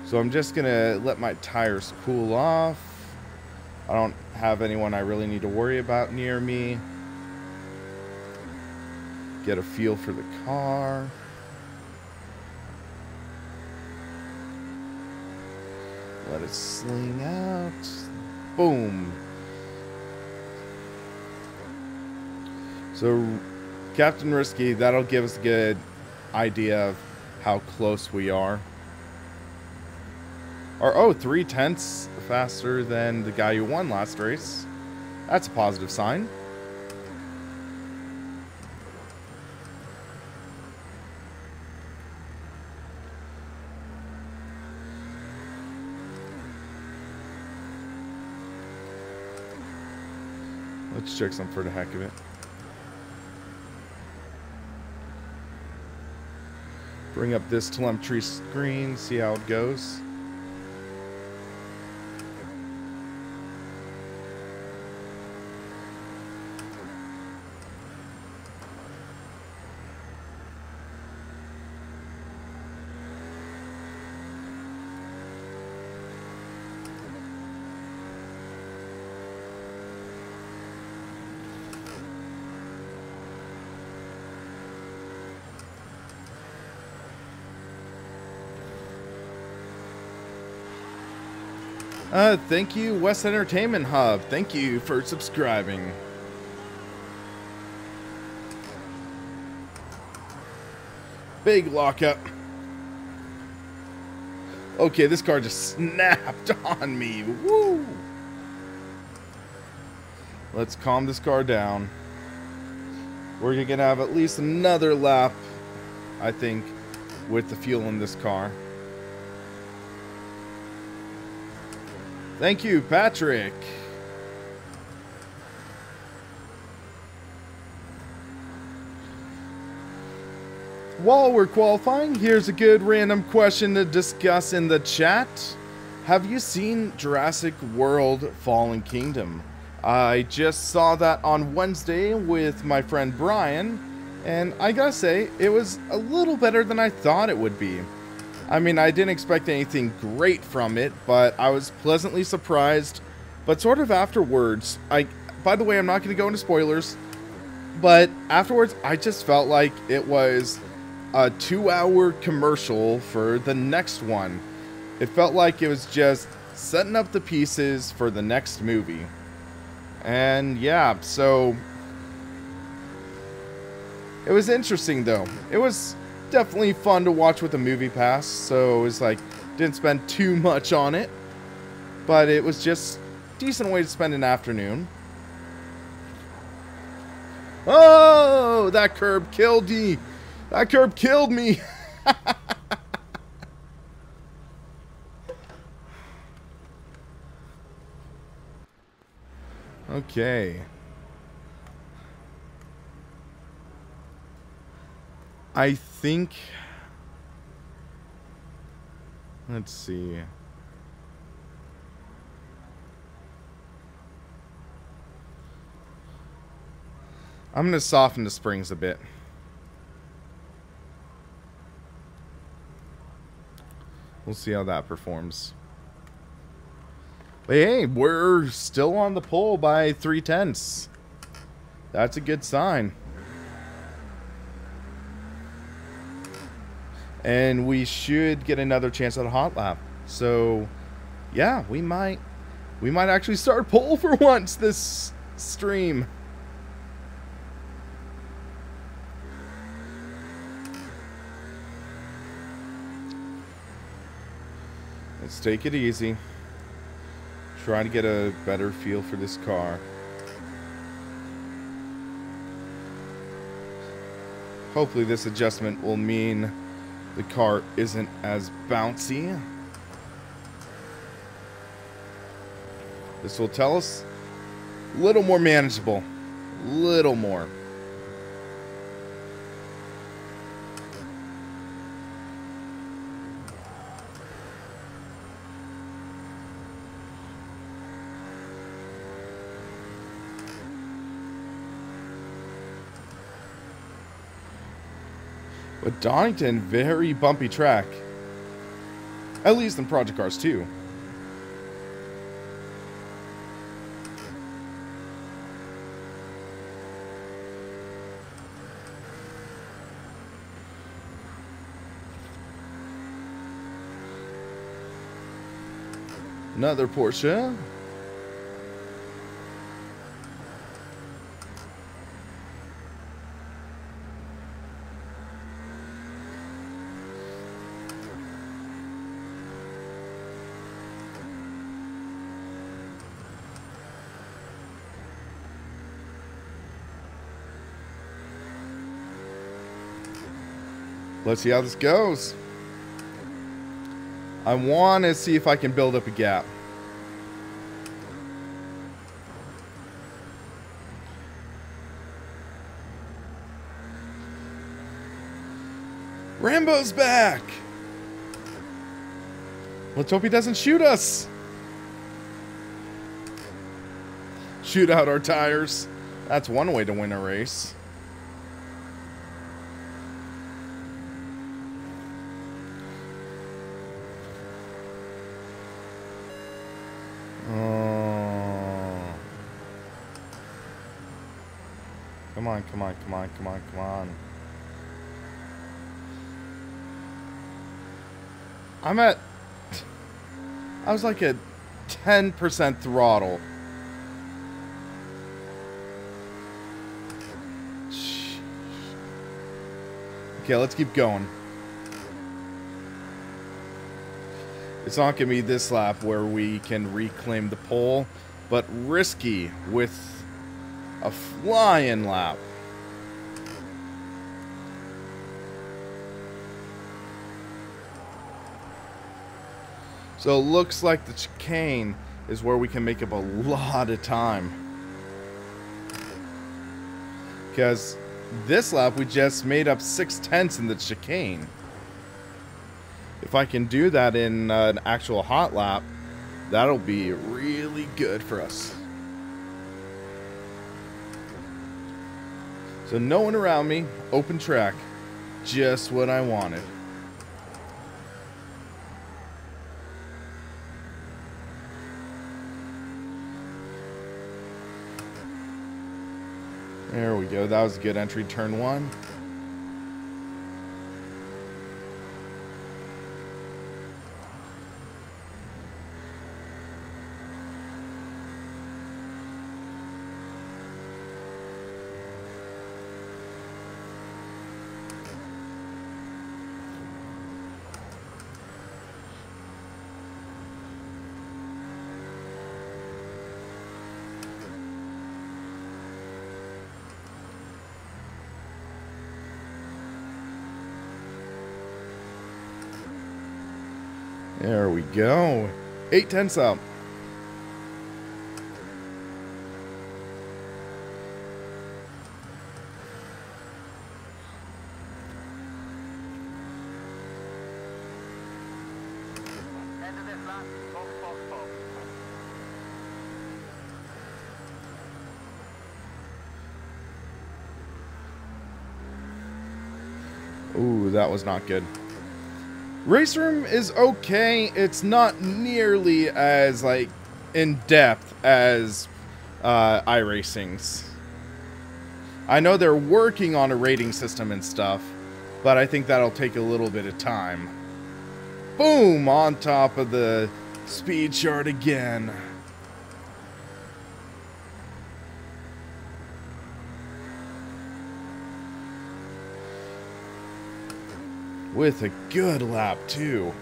So I'm just gonna let my tires cool off. I don't have anyone I really need to worry about near me. Get a feel for the car. Let it sling out. Boom. So, Captain Risky, that'll give us a good idea of how close we are. Or, 3/10 faster than the guy who won last race. That's a positive sign. Let's check some for the heck of it. Bring up this telemetry screen, see how it goes. Thank you, West Entertainment Hub. Thank you for subscribing. Big lockup. Okay, this car just snapped on me. Woo! Let's calm this car down. We're gonna have at least another lap, I think, with the fuel in this car. Thank you, Patrick. While we're qualifying, here's a good random question to discuss in the chat. Have you seen Jurassic World Fallen Kingdom? I just saw that on Wednesday with my friend Brian, and I gotta say, it was a little better than I thought it would be. I mean, I didn't expect anything great from it, but I was pleasantly surprised. But sort of afterwards, by the way, I'm not going to go into spoilers, but afterwards, I just felt like it was a 2-hour commercial for the next one. It felt like it was just setting up the pieces for the next movie. And yeah, so it was interesting though. It was definitely fun to watch with a movie pass, so it was like, didn't spend too much on it, but it was just a decent way to spend an afternoon. Oh, that curb killed me. That curb killed me. Okay. I think... Let's see. I'm going to soften the springs a bit. We'll see how that performs. But hey, we're still on the pole by 3/10. That's a good sign. And we should get another chance at a hot lap. So, yeah, we might actually start pole for once this stream. Let's take it easy. Try to get a better feel for this car. Hopefully this adjustment will mean the car isn't as bouncy. This will tell us a little more manageable. Little more. But Donington, very bumpy track. At least in Project Cars 2. Another Porsche. Let's see how this goes. I want to see if I can build up a gap. Rambo's back! Let's hope he doesn't shoot us. Shoot out our tires. That's one way to win a race. Come on, come on, come on, come on, come on. I was like at 10% throttle. Okay, let's keep going. It's not going to be this lap where we can reclaim the pole, but risky with a flying lap. So it looks like the chicane is where we can make up a lot of time. Because this lap we just made up 6/10 in the chicane. If I can do that in an actual hot lap, that'll be really good for us. So no one around me, open track, just what I wanted. There we go, that was a good entry, turn one. There we go. 8/10 up. Ooh, that was not good. Race Room is okay. It's not nearly as, like, in-depth as iRacing's. I know they're working on a rating system and stuff, but I think that'll take a little bit of time. Boom! On top of the speed chart again. With a good lap, too.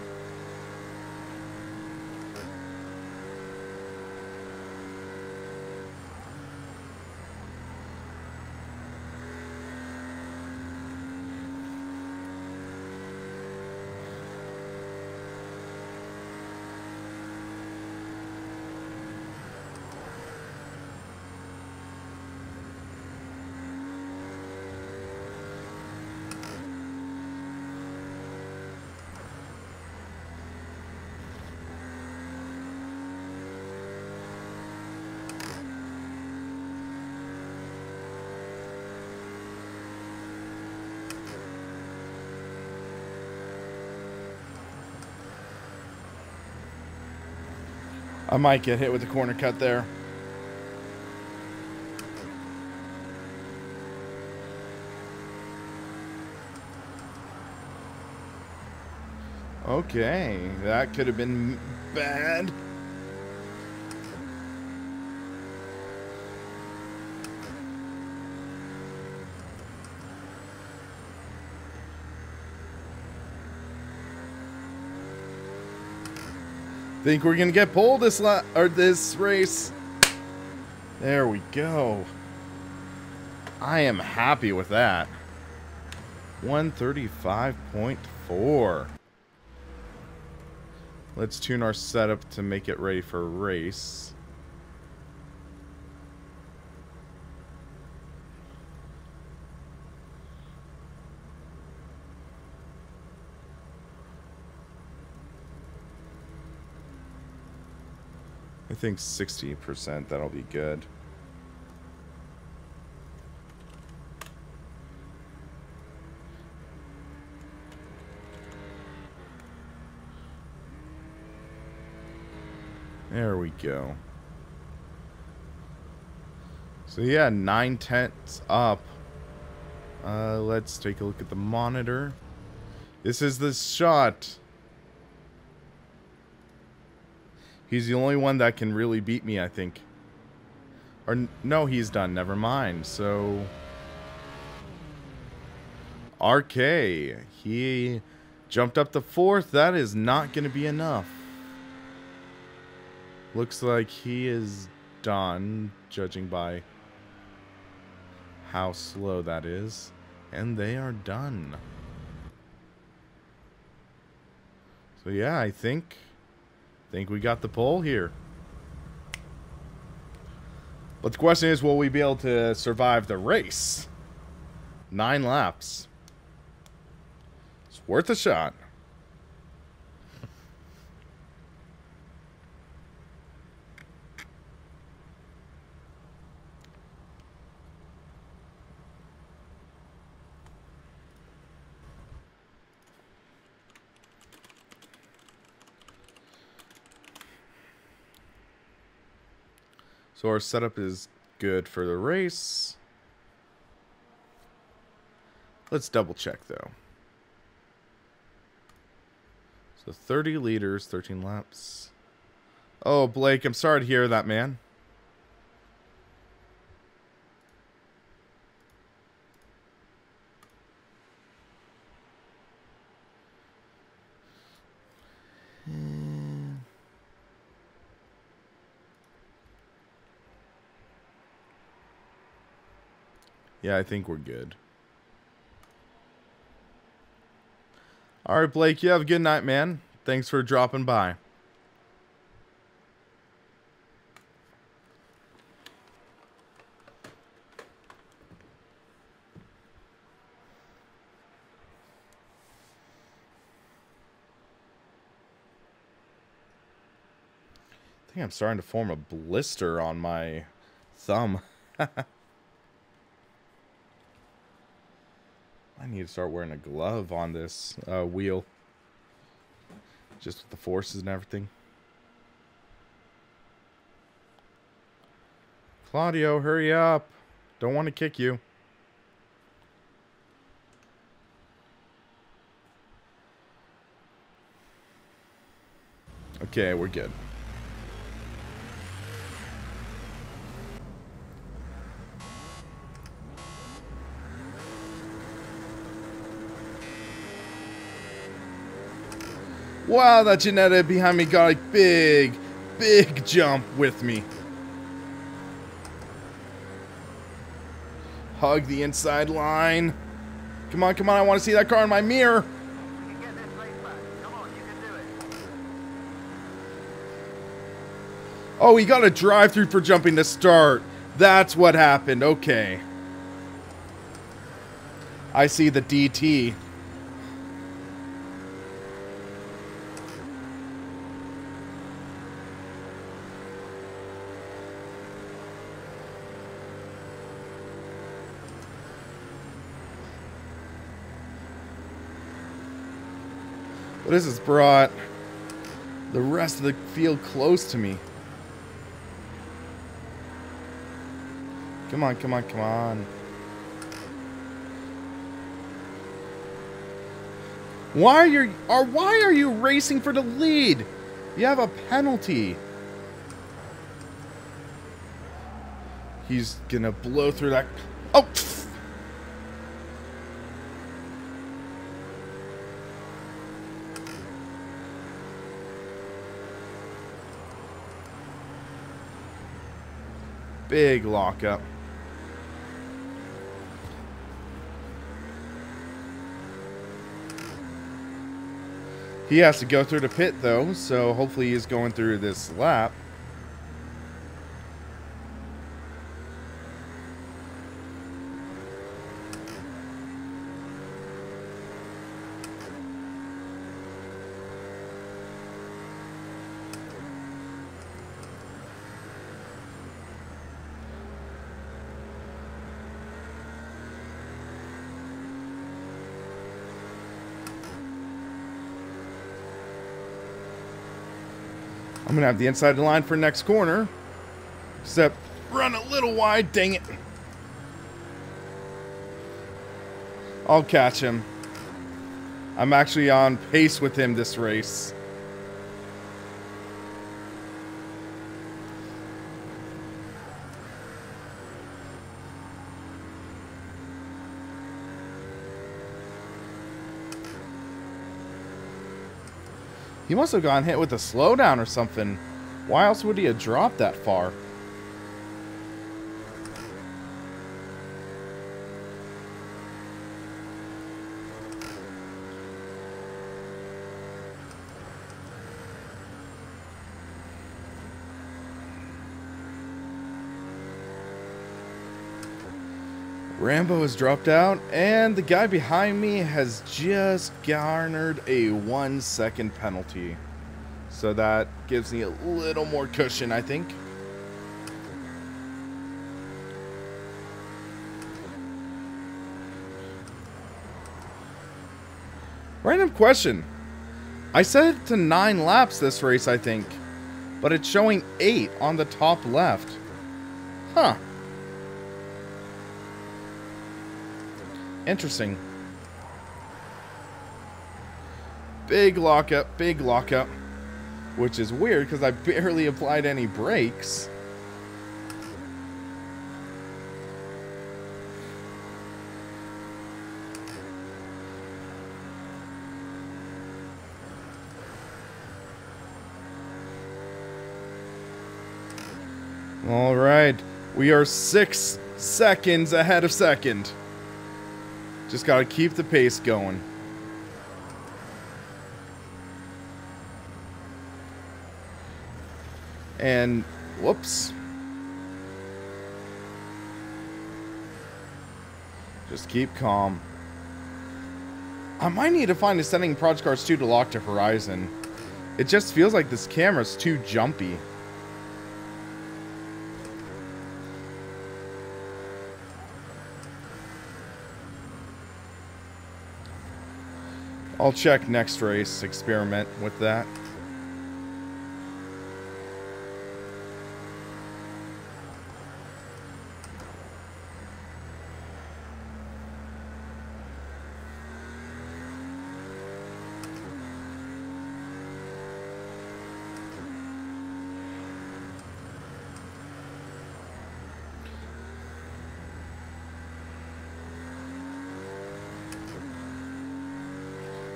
I might get hit with a corner cut there. Okay, that could have been bad. Think we're gonna get pole this race. There we go. I am happy with that. 135.4. Let's tune our setup to make it ready for a race. I think 60%, that'll be good. There we go. So yeah, 9/10 up. Let's take a look at the monitor. This is the shot. He's the only one that can really beat me, I think. Or, no, he's done. Never mind. So, RK. He jumped up to 4th. That is not going to be enough. Looks like he is done, judging by how slow that is. And they are done. So, yeah, I think we got the pole here. But the question is, will we be able to survive the race? 9 laps. It's worth a shot. So our setup is good for the race. Let's double check though. So 30 liters, 13 laps. Oh, Blake, I'm sorry to hear that, man. Yeah, I think we're good. All right, Blake, you have a good night, man. Thanks for dropping by. I think I'm starting to form a blister on my thumb. I need to start wearing a glove on this wheel. Just with the forces and everything. Claudio, hurry up. Don't want to kick you. Okay, we're good. Wow, that Janetta behind me got a big jump with me. Hug the inside line. Come on, come on, I want to see that car in my mirror. You can get this race back. Come on, you can do it. Oh, he got a drive-through for jumping to start. That's what happened. Okay. I see the DT. But this has brought the rest of the field close to me. Come on, come on, come on. Why are you racing for the lead? You have a penalty. He's gonna blow through that. Oh! Big lockup. He has to go through the pit though, so hopefully he's going through this lap. I'm going to have the inside of the line for next corner. Except run a little wide. Dang it. I'll catch him. I'm actually on pace with him this race. He must have gotten hit with a slowdown or something. Why else would he have dropped that far? Rambo has dropped out, and the guy behind me has just garnered a 1-second penalty. So that gives me a little more cushion, I think. Random question. I set it to 9 laps this race, I think. But it's showing 8 on the top left. Huh. Interesting. Big lockup, which is weird because I barely applied any brakes. All right, we are 6 seconds ahead of second. Just gotta keep the pace going. And, whoops. Just keep calm. I might need to find a setting in Project Cars 2 to lock to Horizon. It just feels like this camera's too jumpy. I'll check next race, experiment with that.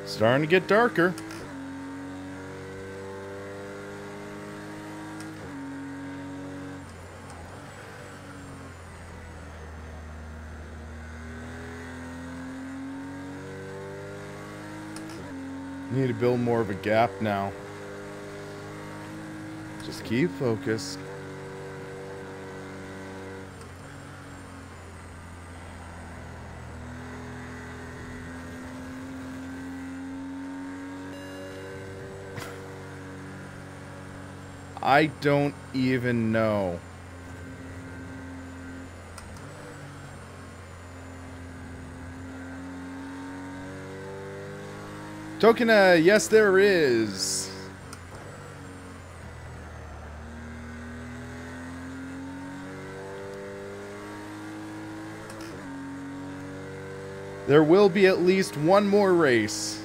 Starting to get darker. Need to build more of a gap now. Just keep focused. I don't even know. Tokena, yes there is. There will be at least one more race.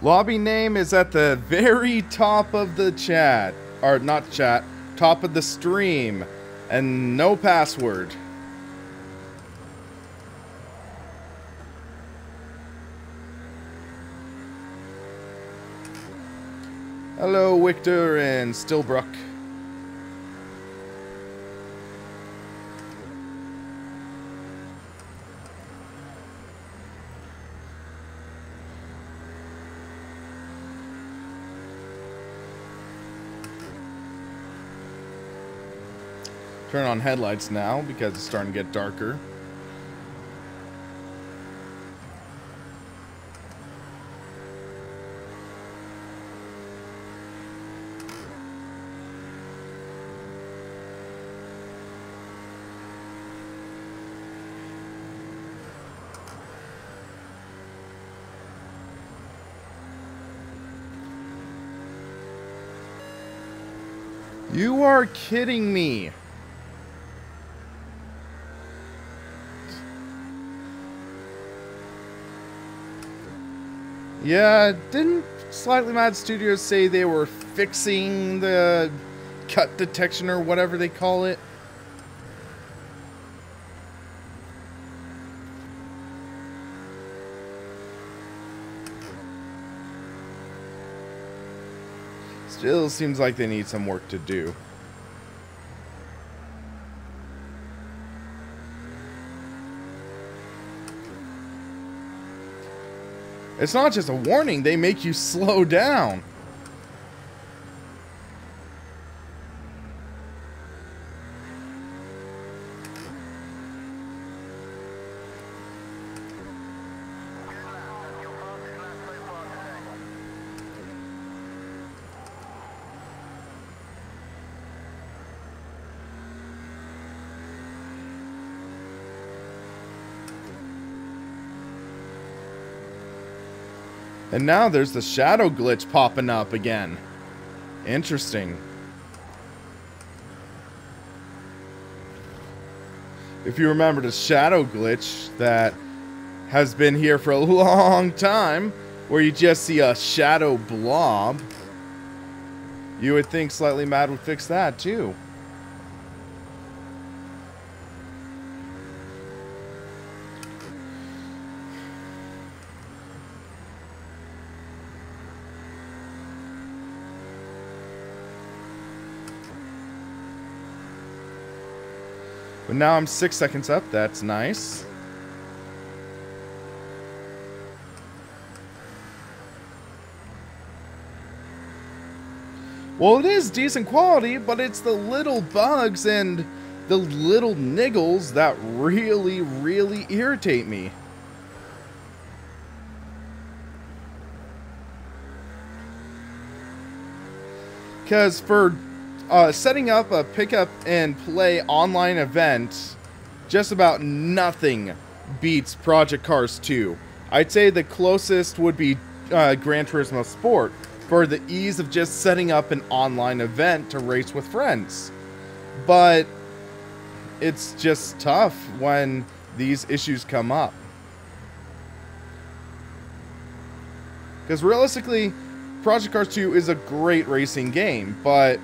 Lobby name is at the very top of the chat. Or not chat, top of the stream. And no password. Hello, Victor and Stillbrook. Turn on headlights now because it's starting to get darker. You are kidding me. Yeah, didn't Slightly Mad Studios say they were fixing the cut detection or whatever they call it? Still seems like they need some work to do. It's not just a warning, they make you slow down. And now there's the shadow glitch popping up again. Interesting. If you remember the shadow glitch that has been here for a long time, where you just see a shadow blob, you would think Slightly Mad would fix that too. But now I'm 6 seconds up. That's nice. Well, it is decent quality, but it's the little bugs and the little niggles that really, really irritate me. Because for setting up a pick-up and play online event, just about nothing beats Project Cars 2. I'd say the closest would be Gran Turismo Sport for the ease of just setting up an online event to race with friends. But it's just tough when these issues come up. Because realistically, Project Cars 2 is a great racing game, but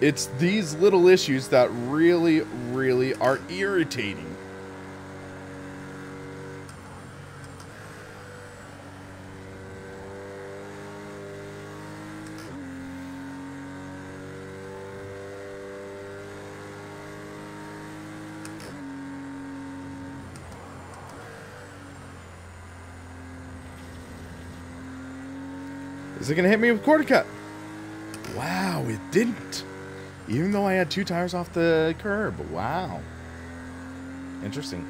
it's these little issues that really, really are irritating. Is it going to hit me with quarter cut? Wow, it didn't. Even though I had 2 tires off the curb. Wow. Interesting.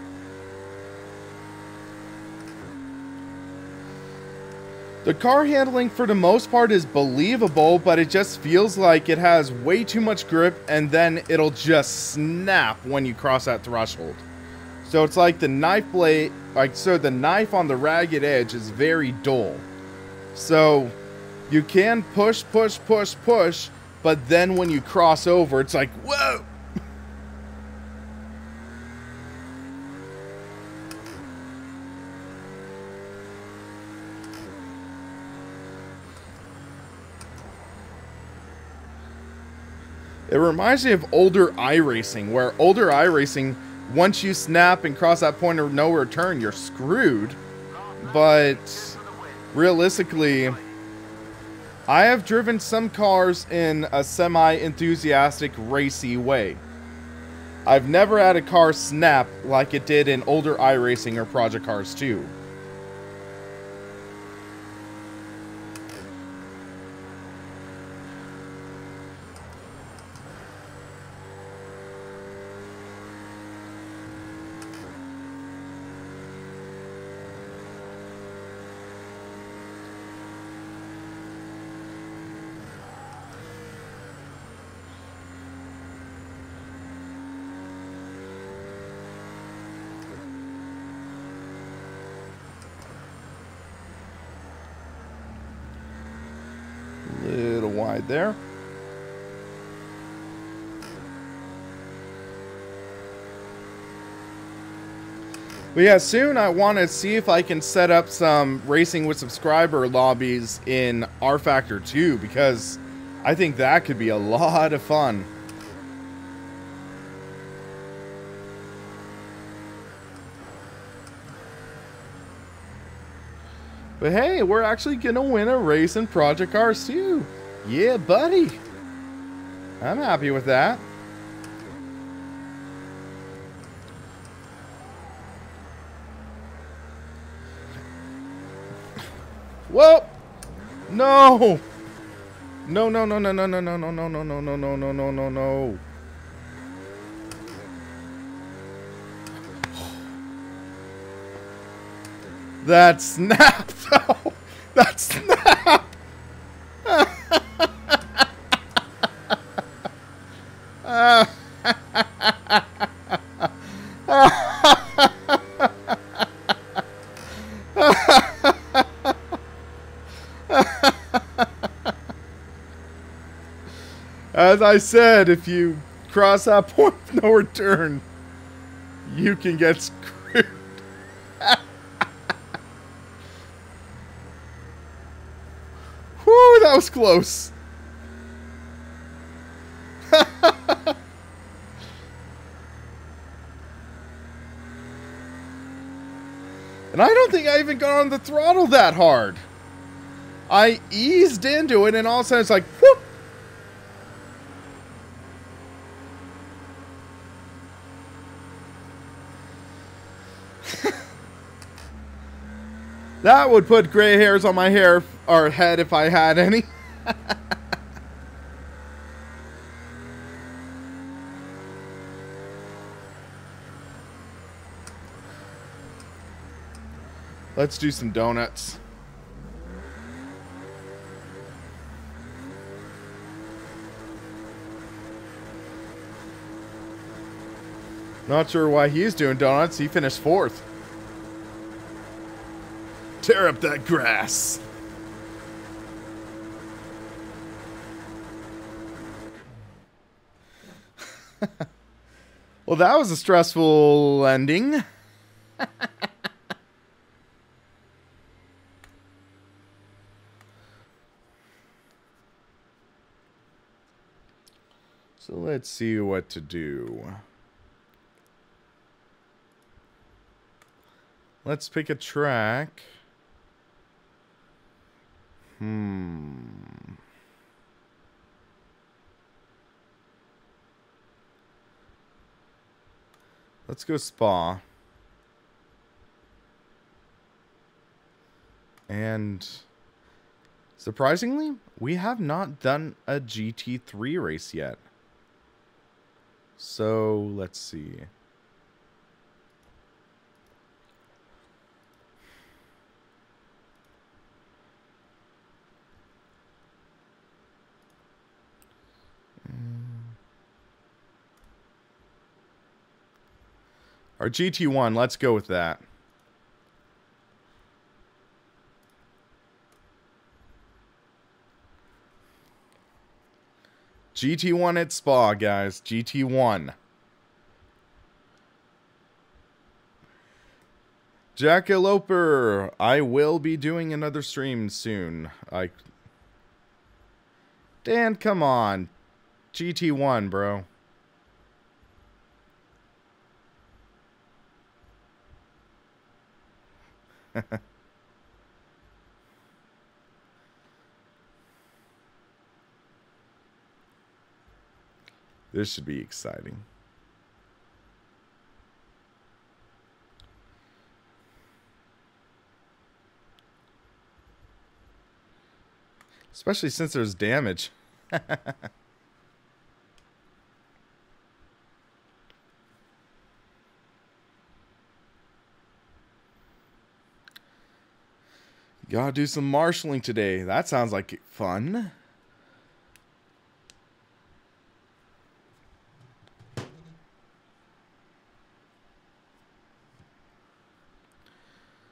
The car handling for the most part is believable, but it just feels like it has way too much grip and then it'll just snap when you cross that threshold. So it's like the knife blade, so the knife on the ragged edge is very dull. So you can push, push, push, push, but then when you cross over, it's like, whoa! It reminds me of older iRacing, where older iRacing, once you snap and cross that point of no return, you're screwed. But realistically, I have driven some cars in a semi-enthusiastic, racy way. I've never had a car snap like it did in older iRacing or Project Cars 2. Little wide there. But yeah, soon I want to see if I can set up some racing with subscriber lobbies in R Factor 2, because I think that could be a lot of fun. But hey, we're actually going to win a race in Project Cars 2. Yeah, buddy. I'm happy with that. Whoa! No! No, no, no, no, no, no, no, no, no, no, no, no, no, no, no, no, no. That snap, though! That snap! As I said, if you cross that point of no return, you can get screwed. Whew, that was close. And I don't think I even got on the throttle that hard. I eased into it and all of a sudden it's like, whoop. That would put gray hairs on my hair or head if I had any. Let's do some donuts. Not sure why he's doing donuts. He finished 4th. Tear up that grass. Well, that was a stressful ending. So let's see what to do. Let's pick a track. Let's go Spa. And surprisingly, we have not done a GT3 race yet. So let's see. Our GT1, let's go with that. GT1 at Spa, guys. GT1. Jackaloper, I will be doing another stream soon. Dan, come on. GT1, bro. This should be exciting. Especially since there's damage. Gotta do some marshalling today. That sounds like fun.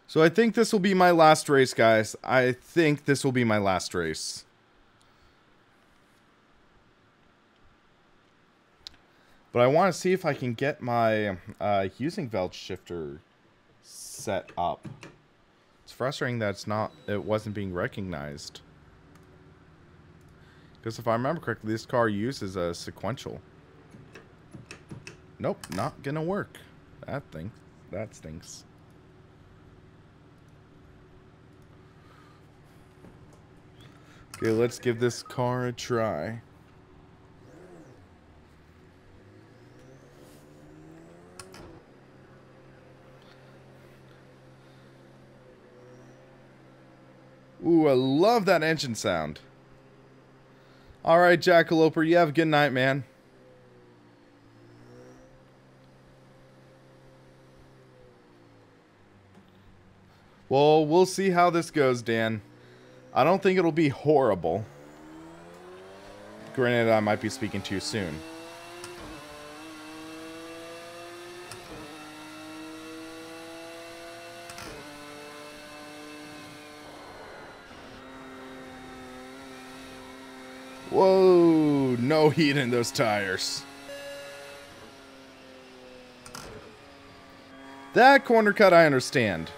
So I think this will be my last race, guys. I think this will be my last race. But I want to see if I can get my Heusinkveld shifter set up. It's frustrating that it wasn't being recognized. Because if I remember correctly, this car uses a sequential. Nope, not gonna work. That stinks. Okay, let's give this car a try. Ooh, I love that engine sound. Alright, Jackaloper, you have a good night, man. Well, we'll see how this goes, Dan. I don't think it'll be horrible. Granted, I might be speaking too soon. Whoa, no heat in those tires. That corner cut I understand.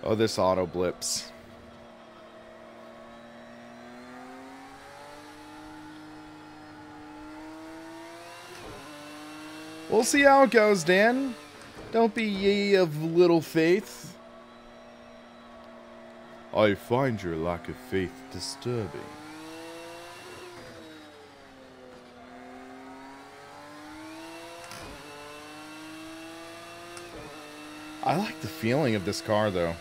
Oh, this auto blips. We'll see how it goes, Dan. Don't be ye of little faith. I find your lack of faith disturbing. I like the feeling of this car, though.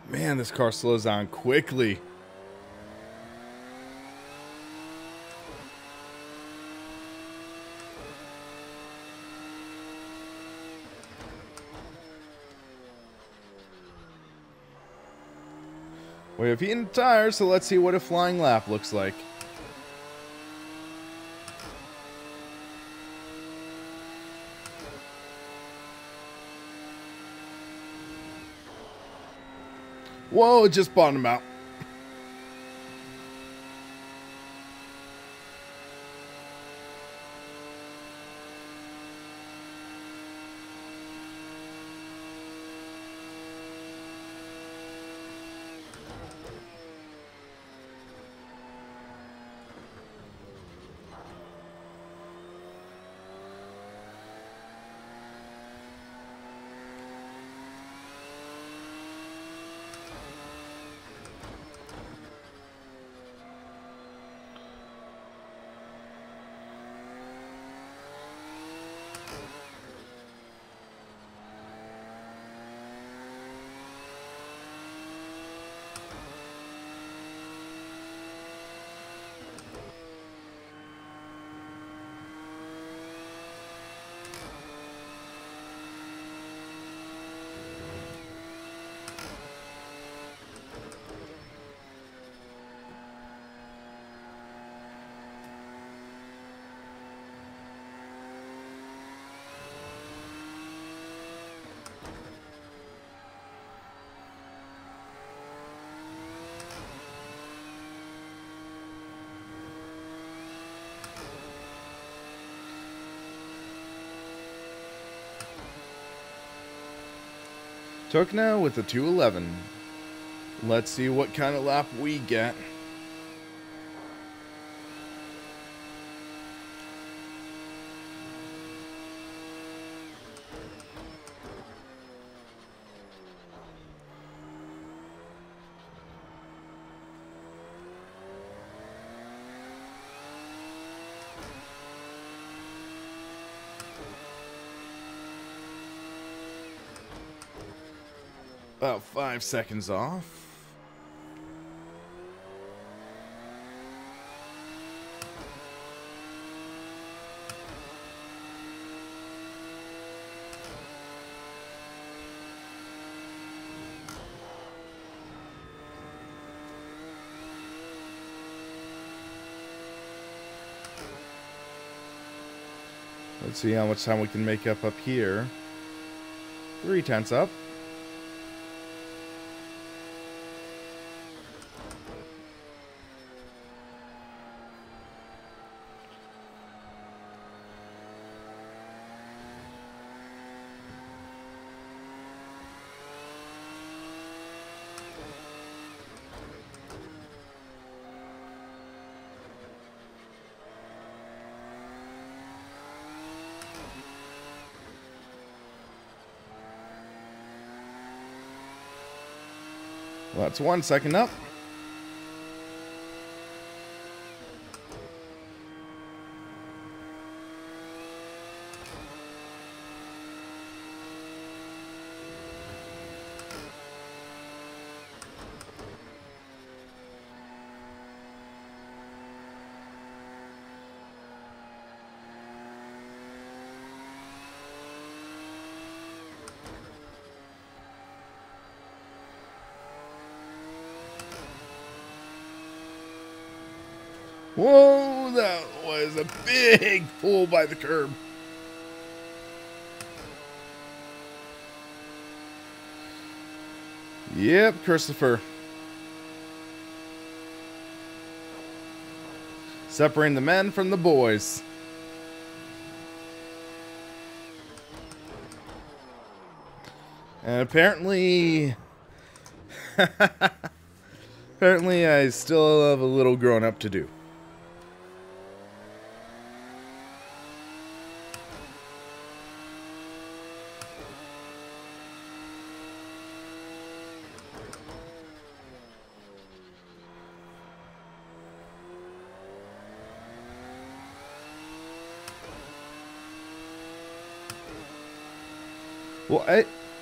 Man, this car slows down quickly. We have heated tires, so let's see what a flying lap looks like. Whoa, it just bottomed out. Took now with the 211. Let's see what kind of lap we get. About 5 seconds off. Let's see how much time we can make up here. 3/10 up. Well, that's 1 second up. Whoa, that was a big pull by the curb. Yep, Christopher. Separating the men from the boys. And apparently... apparently I still have a little growing up to do.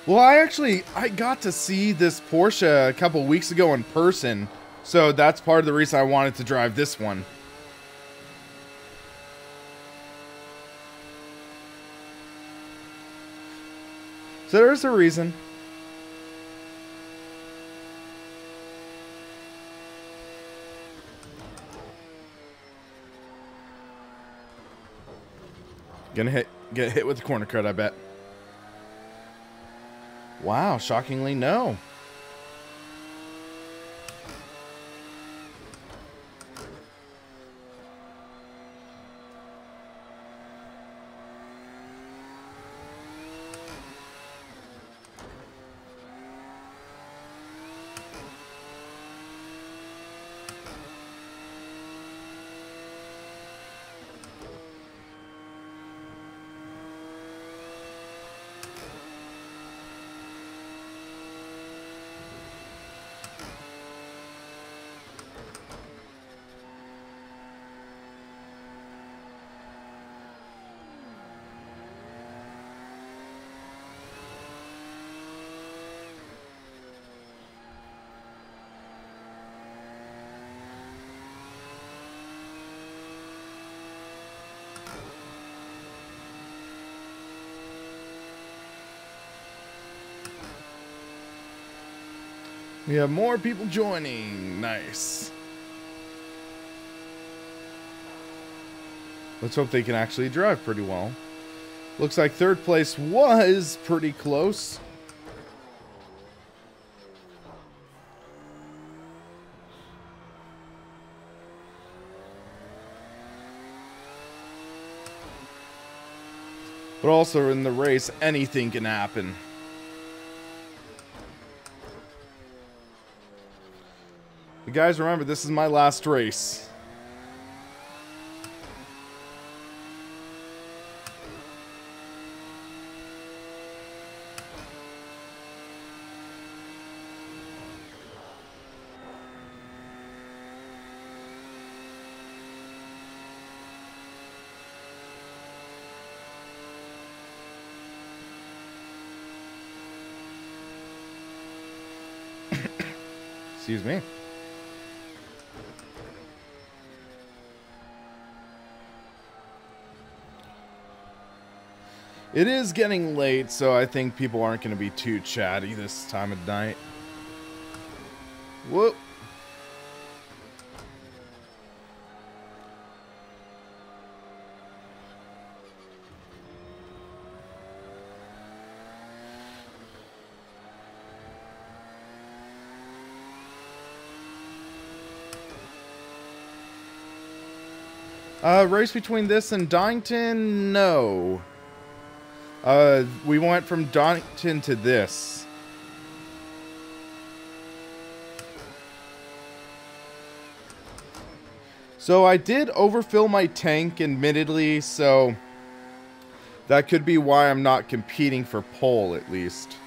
Well, I got to see this Porsche a couple weeks ago in person, so that's part of the reason I wanted to drive this one. So there's a reason. Get hit with the corner cut, I bet. Wow, shockingly no. We have more people joining. Nice. Let's hope they can actually drive pretty well. Looks like third place was pretty close. But also in the race, anything can happen. But guys, remember, this is my last race. Excuse me. It is getting late, so I think people aren't going to be too chatty this time of night. Whoop. Race between this and Donington? No. We went from Donington to this. So I did overfill my tank, admittedly, so that could be why I'm not competing for pole, at least.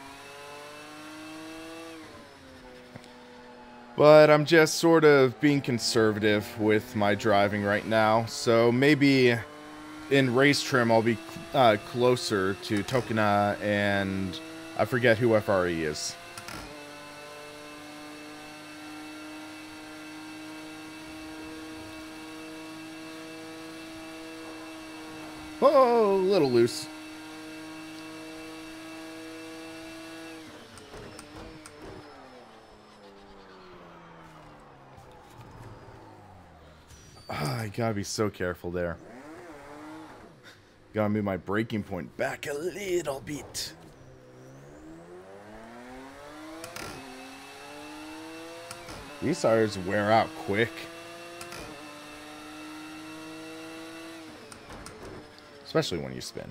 But I'm just sort of being conservative with my driving right now, so maybe in race trim I'll be closer to Tokina and I forget who FRE is. Oh, a little loose. you gotta be so careful there. Gotta move my braking point back a little bit. These tires wear out quick. Especially when you spin.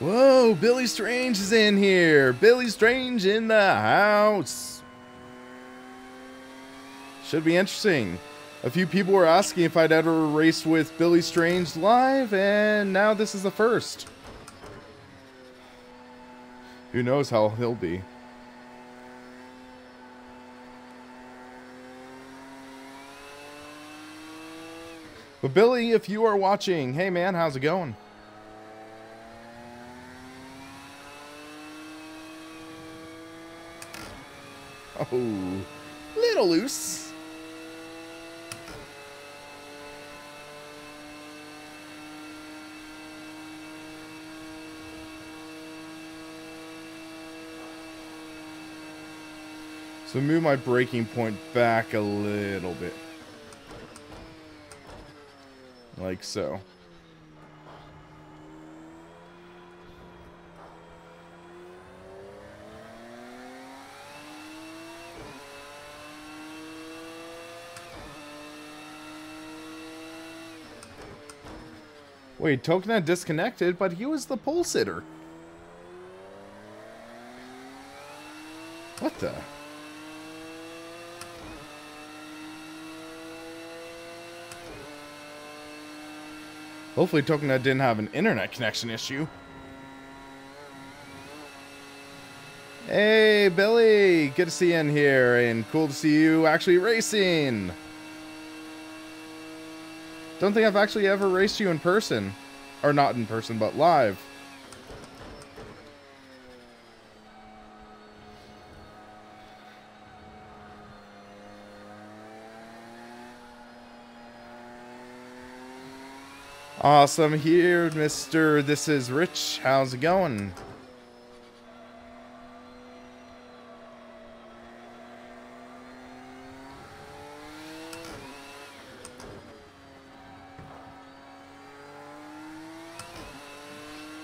Whoa, Billy Strange is in here. Billy Strange in the house. Should be interesting. A few people were asking if I'd ever raced with Billy Strange live, and now this is the first. Who knows how he'll be. But Billy, if you are watching, hey man, how's it going? Oh, little loose. So move my braking point back a little bit. Like so. Wait, Token had disconnected, but he was the pole sitter. What the? Hopefully Tokenhead didn't have an internet connection issue. Hey, Billy! Good to see you in here, and cool to see you actually racing! Don't think I've actually ever raced you in person. Or not in person, but live. Awesome here, Mr. This is Rich. How's it going?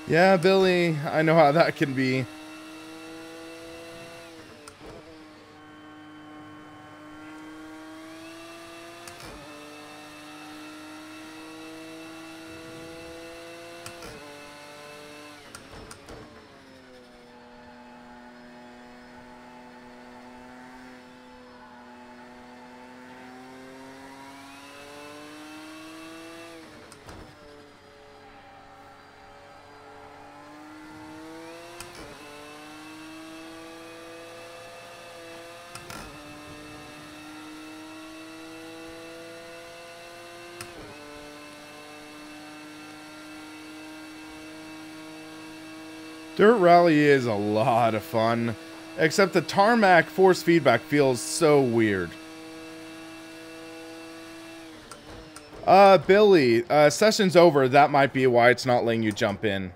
Yeah, Billy, I know how that can be. Dirt Rally is a lot of fun, except the tarmac force feedback feels so weird. Billy, session's over. That might be why it's not letting you jump in.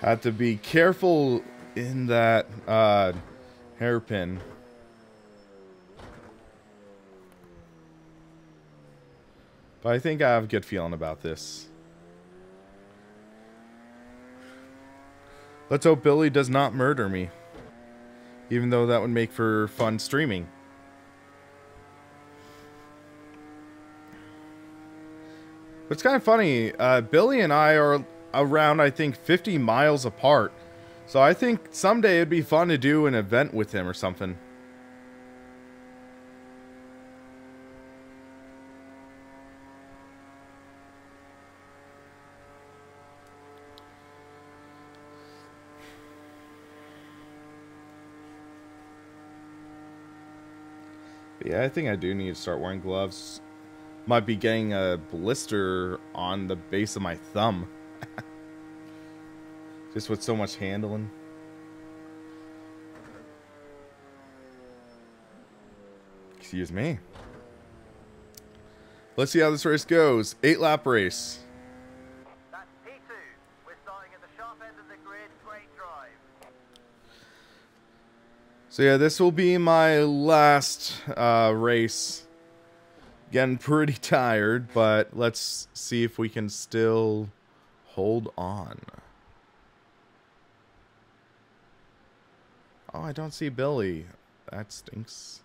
Have to be careful in that, hairpin. But I think I have a good feeling about this. Let's hope Billy does not murder me. Even though that would make for fun streaming. But it's kind of funny. Billy and I are around, I think, 50 miles apart. So I think someday it'd be fun to do an event with him or something. Yeah, I think I do need to start wearing gloves. Might be getting a blister on the base of my thumb. Just with so much handling. Excuse me. Let's see how this race goes. 8-lap race. That's P2. We're starting at the sharp end of the grid. Great drive. So yeah, this will be my last race. Getting pretty tired, but let's see if we can still hold on. Oh, I don't see Billy. That stinks.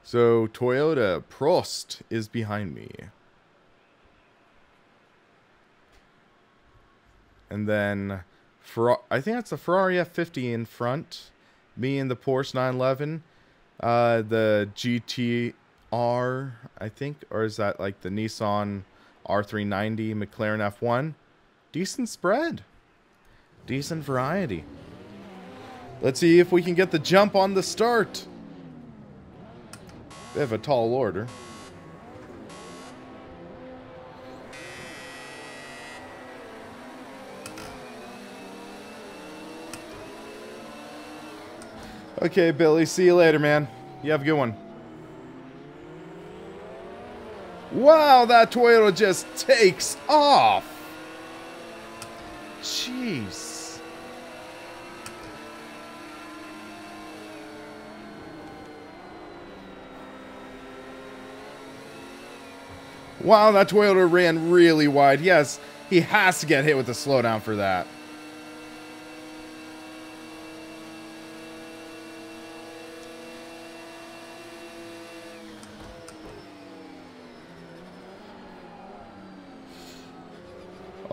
So Toyota Prost is behind me. And then I think that's the Ferrari F50 in front. Me and the Porsche 911. The GTR, I think. Or is that like the Nissan R390 McLaren F1? Decent spread. Decent variety. Let's see if we can get the jump on the start. They have a tall order. Okay, Billy. See you later, man. You have a good one. Wow, that Toyota just takes off. Jeez. Wow, that Toyota ran really wide. Yes, he has to get hit with a slowdown for that.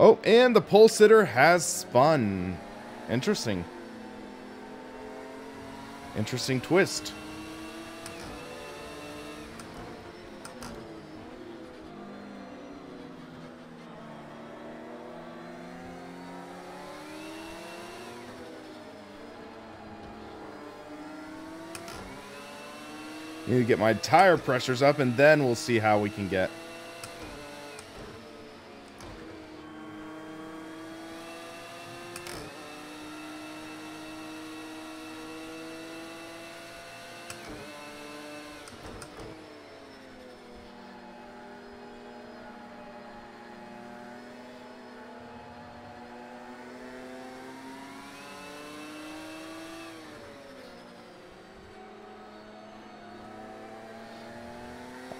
Oh, and the pole sitter has spun. Interesting. Interesting twist. Need to get my tire pressures up, and then we'll see how we can get.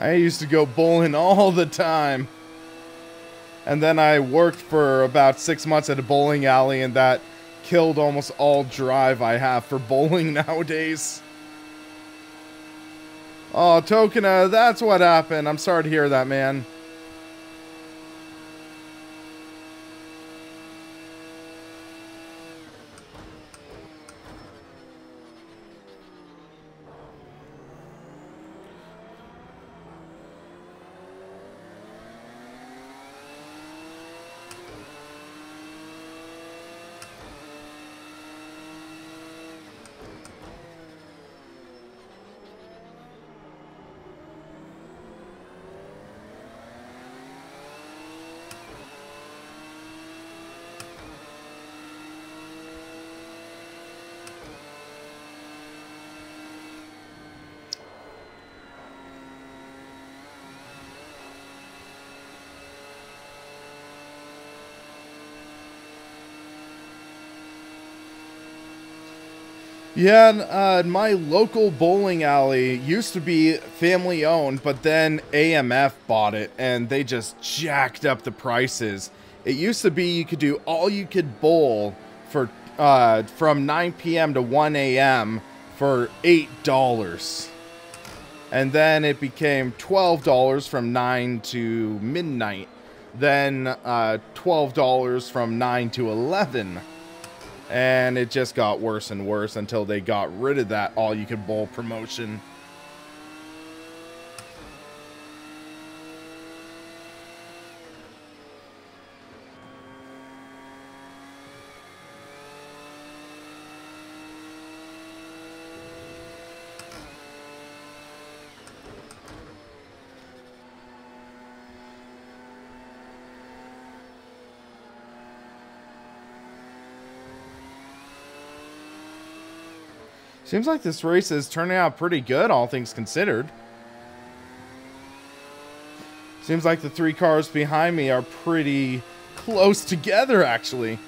I used to go bowling all the time. And then I worked for about 6 months at a bowling alley, and that killed almost all drive I have for bowling nowadays. Oh, Tokena, that's what happened. I'm sorry to hear that, man. Yeah, my local bowling alley used to be family owned, but then AMF bought it and they just jacked up the prices. It used to be you could do all you could bowl for from 9 p.m. to 1 a.m. for $8. And then it became $12 from 9 to midnight. Then $12 from 9 to 11. And it just got worse and worse until they got rid of that all-you-could-bowl promotion. Seems like this race is turning out pretty good, all things considered. Seems like the 3 cars behind me are pretty close together, actually.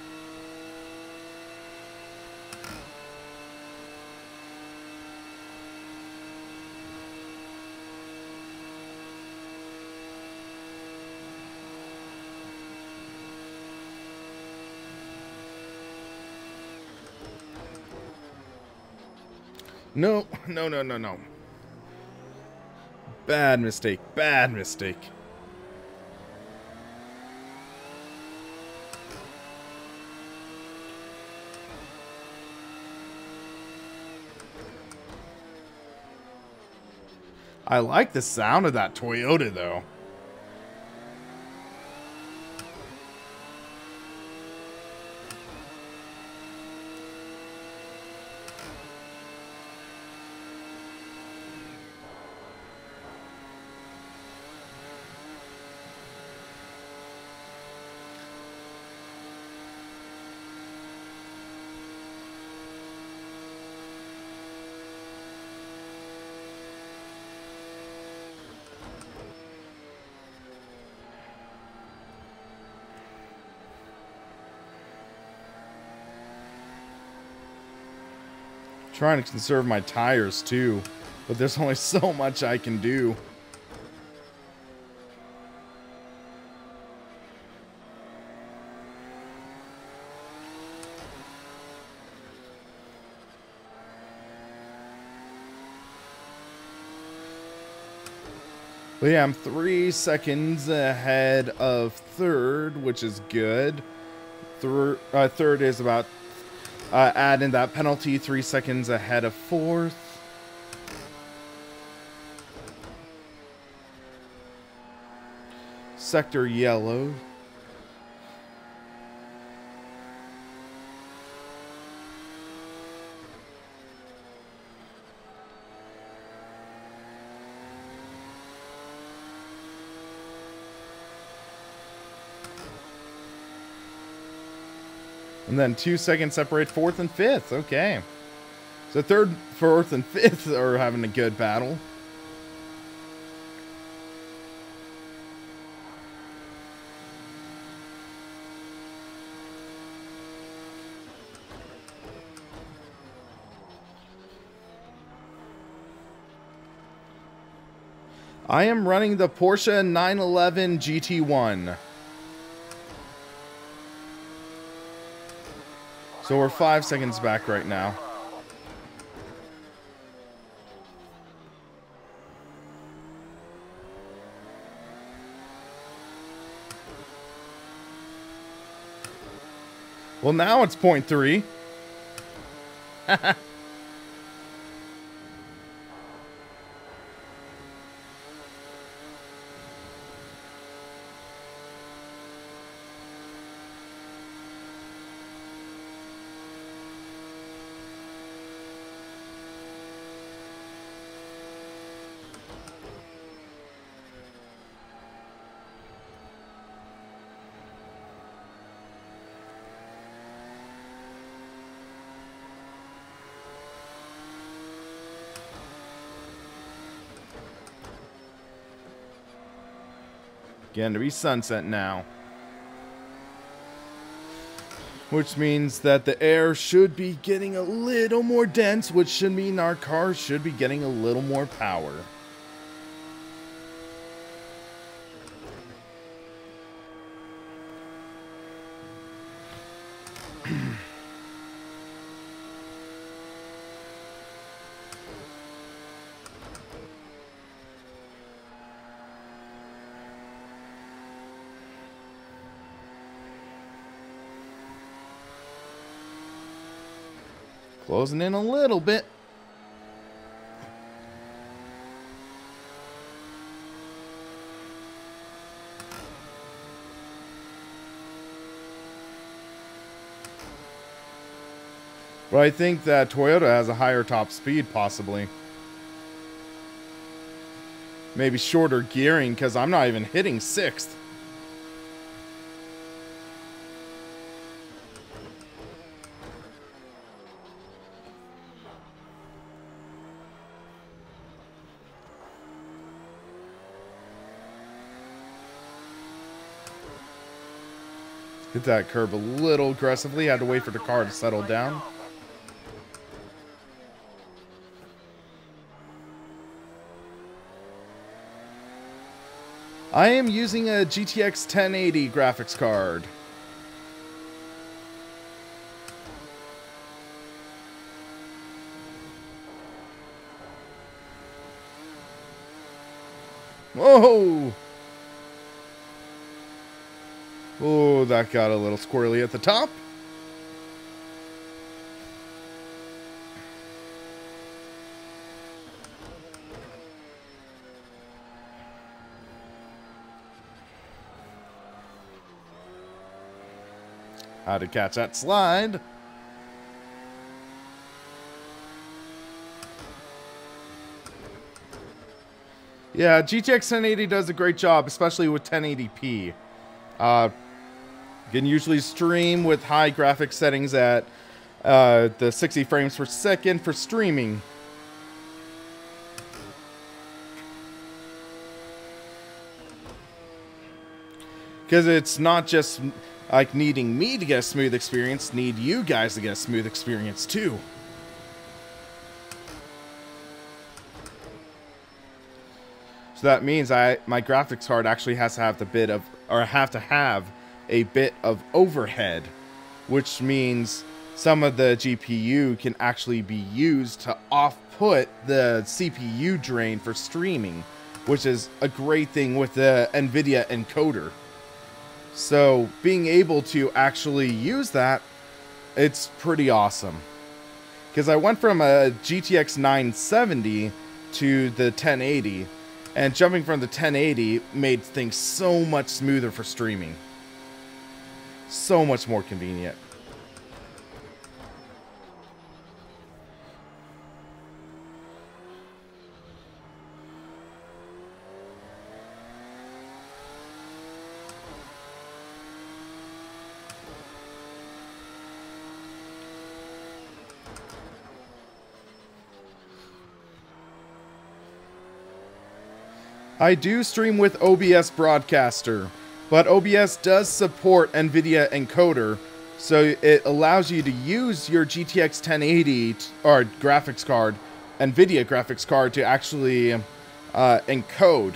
No, no, no, no, no. Bad mistake, bad mistake. I like the sound of that Toyota, though. Trying to conserve my tires too, but there's only so much I can do. But yeah, I'm 3 seconds ahead of third, which is good. Third is about add in that penalty, 3 seconds ahead of fourth. Sector yellow. And then 2 seconds separate fourth and fifth. Okay. So third, fourth, and fifth are having a good battle. I am running the Porsche 911 GT1. So we're 5 seconds back right now. Well, now it's 0.3. Again, to be sunset now. Which means that the air should be getting a little more dense, which should mean our cars should be getting a little more power. Closing in a little bit. But I think that Toyota has a higher top speed, possibly. Maybe shorter gearing, because I'm not even hitting 6th. Hit that curb a little aggressively. Had to wait for the car to settle down. I am using a GTX 1080 graphics card. Whoa! Oh, that got a little squirrely at the top. How to catch that slide. Yeah, GTX 1080 does a great job, especially with 1080p. You can usually stream with high graphics settings at the 60 frames per second for streaming. Because it's not just like needing me to get a smooth experience, need you guys to get a smooth experience too. So that means my graphics card actually has to have the bit of, or have to have a bit of overhead, which means some of the GPU can actually be used to off-put the CPU drain for streaming, which is a great thing with the NVIDIA encoder. So being able to actually use that, it's pretty awesome. Because I went from a GTX 970 to the 1080, and jumping from the 1080 made things so much smoother for streaming. So much more convenient. I do stream with OBS Broadcaster, but OBS does support NVIDIA encoder, so it allows you to use your GTX 1080 or graphics card, NVIDIA graphics card, to actually encode.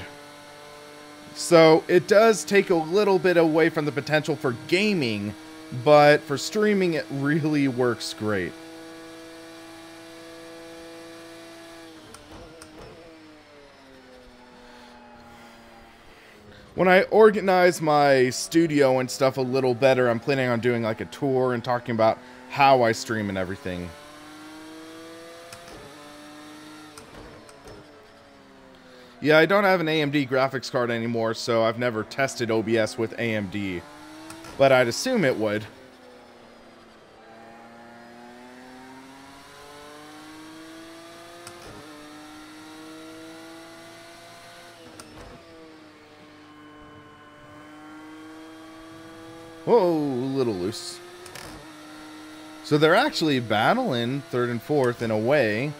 So it does take a little bit away from the potential for gaming, but for streaming it really works great. When I organize my studio and stuff a little better, I'm planning on doing like a tour and talking about how I stream and everything. Yeah, I don't have an AMD graphics card anymore, so I've never tested OBS with AMD. But I'd assume it would. Whoa, a little loose. So they're actually battling third and fourth in a way,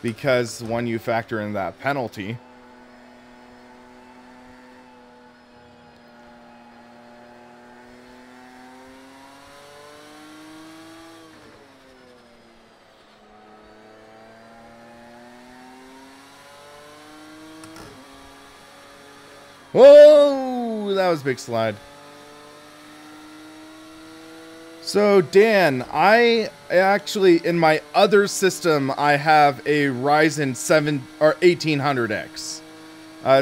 because when you factor in that penalty. Whoa, that was a big slide. So Dan, I actually, in my other system, I have a Ryzen 7 or 1800X.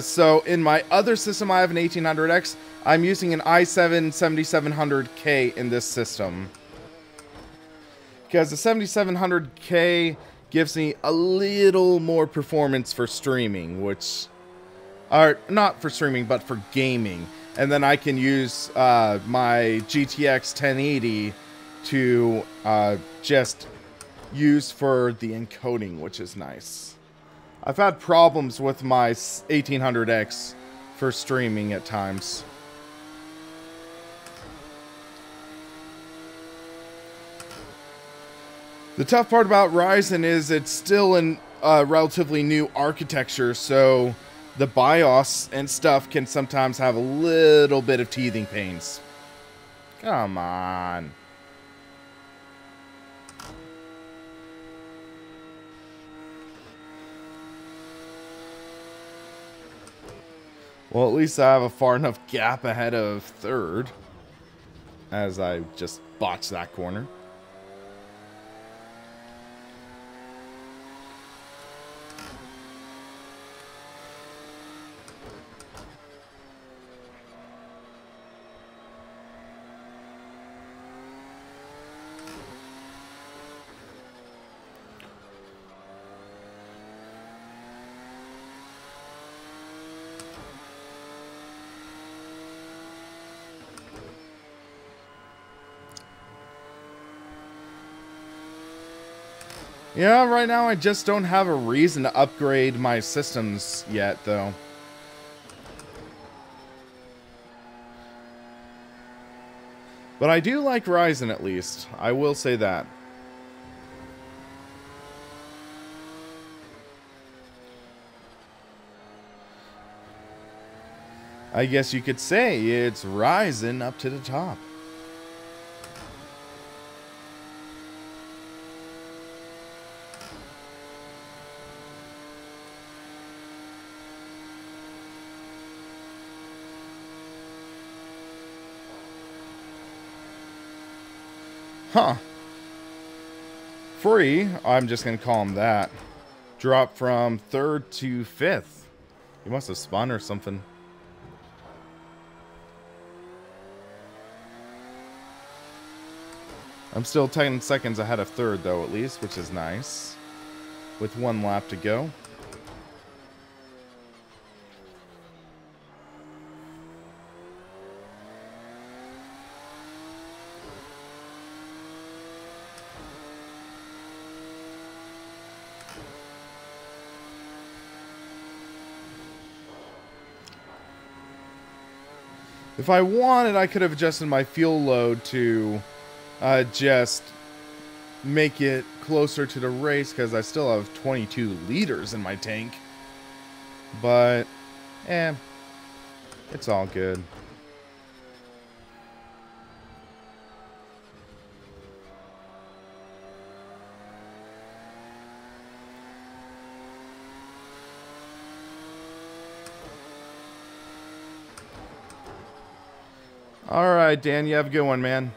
So in my other system, I have an 1800X. I'm using an i7 7700K in this system. because the 7700K gives me a little more performance for streaming, which are not for streaming, but for gaming. And then I can use my GTX 1080 to just use for the encoding, which is nice. I've had problems with my 1800X for streaming at times. The tough part about Ryzen is it's still in relatively new architecture, so the BIOS and stuff can sometimes have a little bit of teething pains. Come on. Well, at least I have a far enough gap ahead of third, as I just botched that corner. Yeah, right now I just don't have a reason to upgrade my systems yet, though. But I do like Ryzen, at least. I will say that. I guess you could say it's Ryzen up to the top. Huh. Free, I'm just going to call him that. Drop from 3rd to 5th. He must have spun or something. I'm still 10 seconds ahead of 3rd, though, at least, which is nice. With 1 lap to go. If I wanted, I could have adjusted my fuel load to just make it closer to the race, because I still have 22 liters in my tank. But, it's all good. Alright, Dan, you have a good one, man.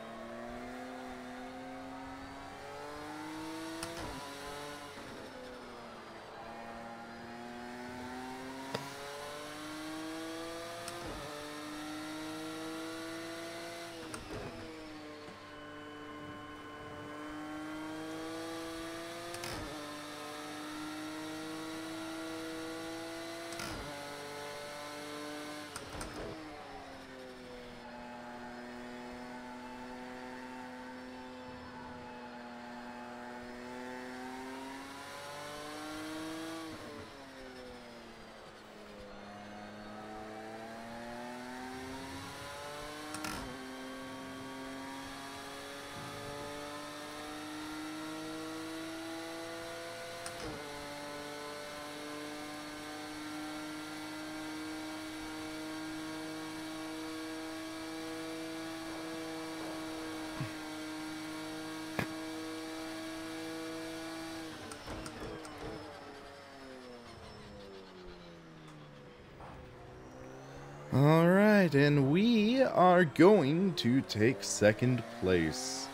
Alright, and we are going to take 2nd place.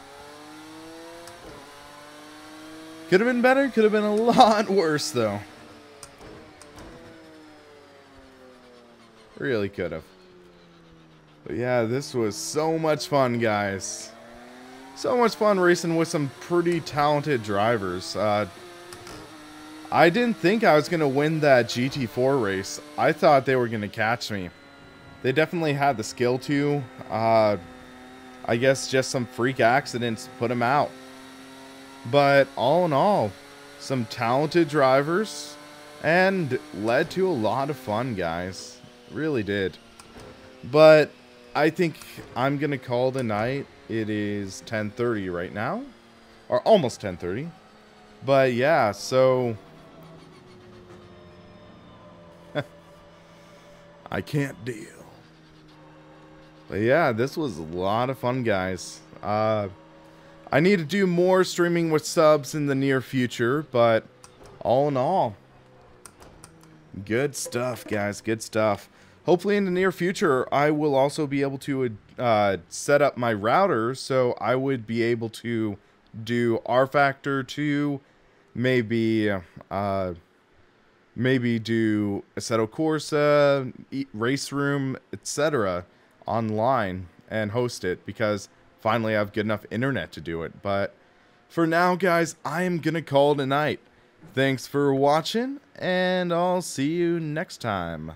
Could have been better, could have been a lot worse, though. Really could have. But yeah, this was so much fun, guys. So much fun racing with some pretty talented drivers. I didn't think I was going to win that GT4 race. I thought they were going to catch me. They definitely had the skill to. I guess just some freak accidents put them out. But all in all, some talented drivers and led to a lot of fun, guys. Really did. But I think I'm going to call it a night. It is 10:30 right now, or almost 10:30. But yeah, so I can't deal. But yeah, this was a lot of fun, guys. I need to do more streaming with subs in the near future, but all in all, good stuff, guys. Good stuff. Hopefully in the near future, I will also be able to set up my router, so I would be able to do R Factor 2, maybe do Assetto Corsa, Race Room, etc. online and host it, because finally I have good enough internet to do it. But for now, guys, I am gonna call it a night. Thanks for watching, and I'll see you next time.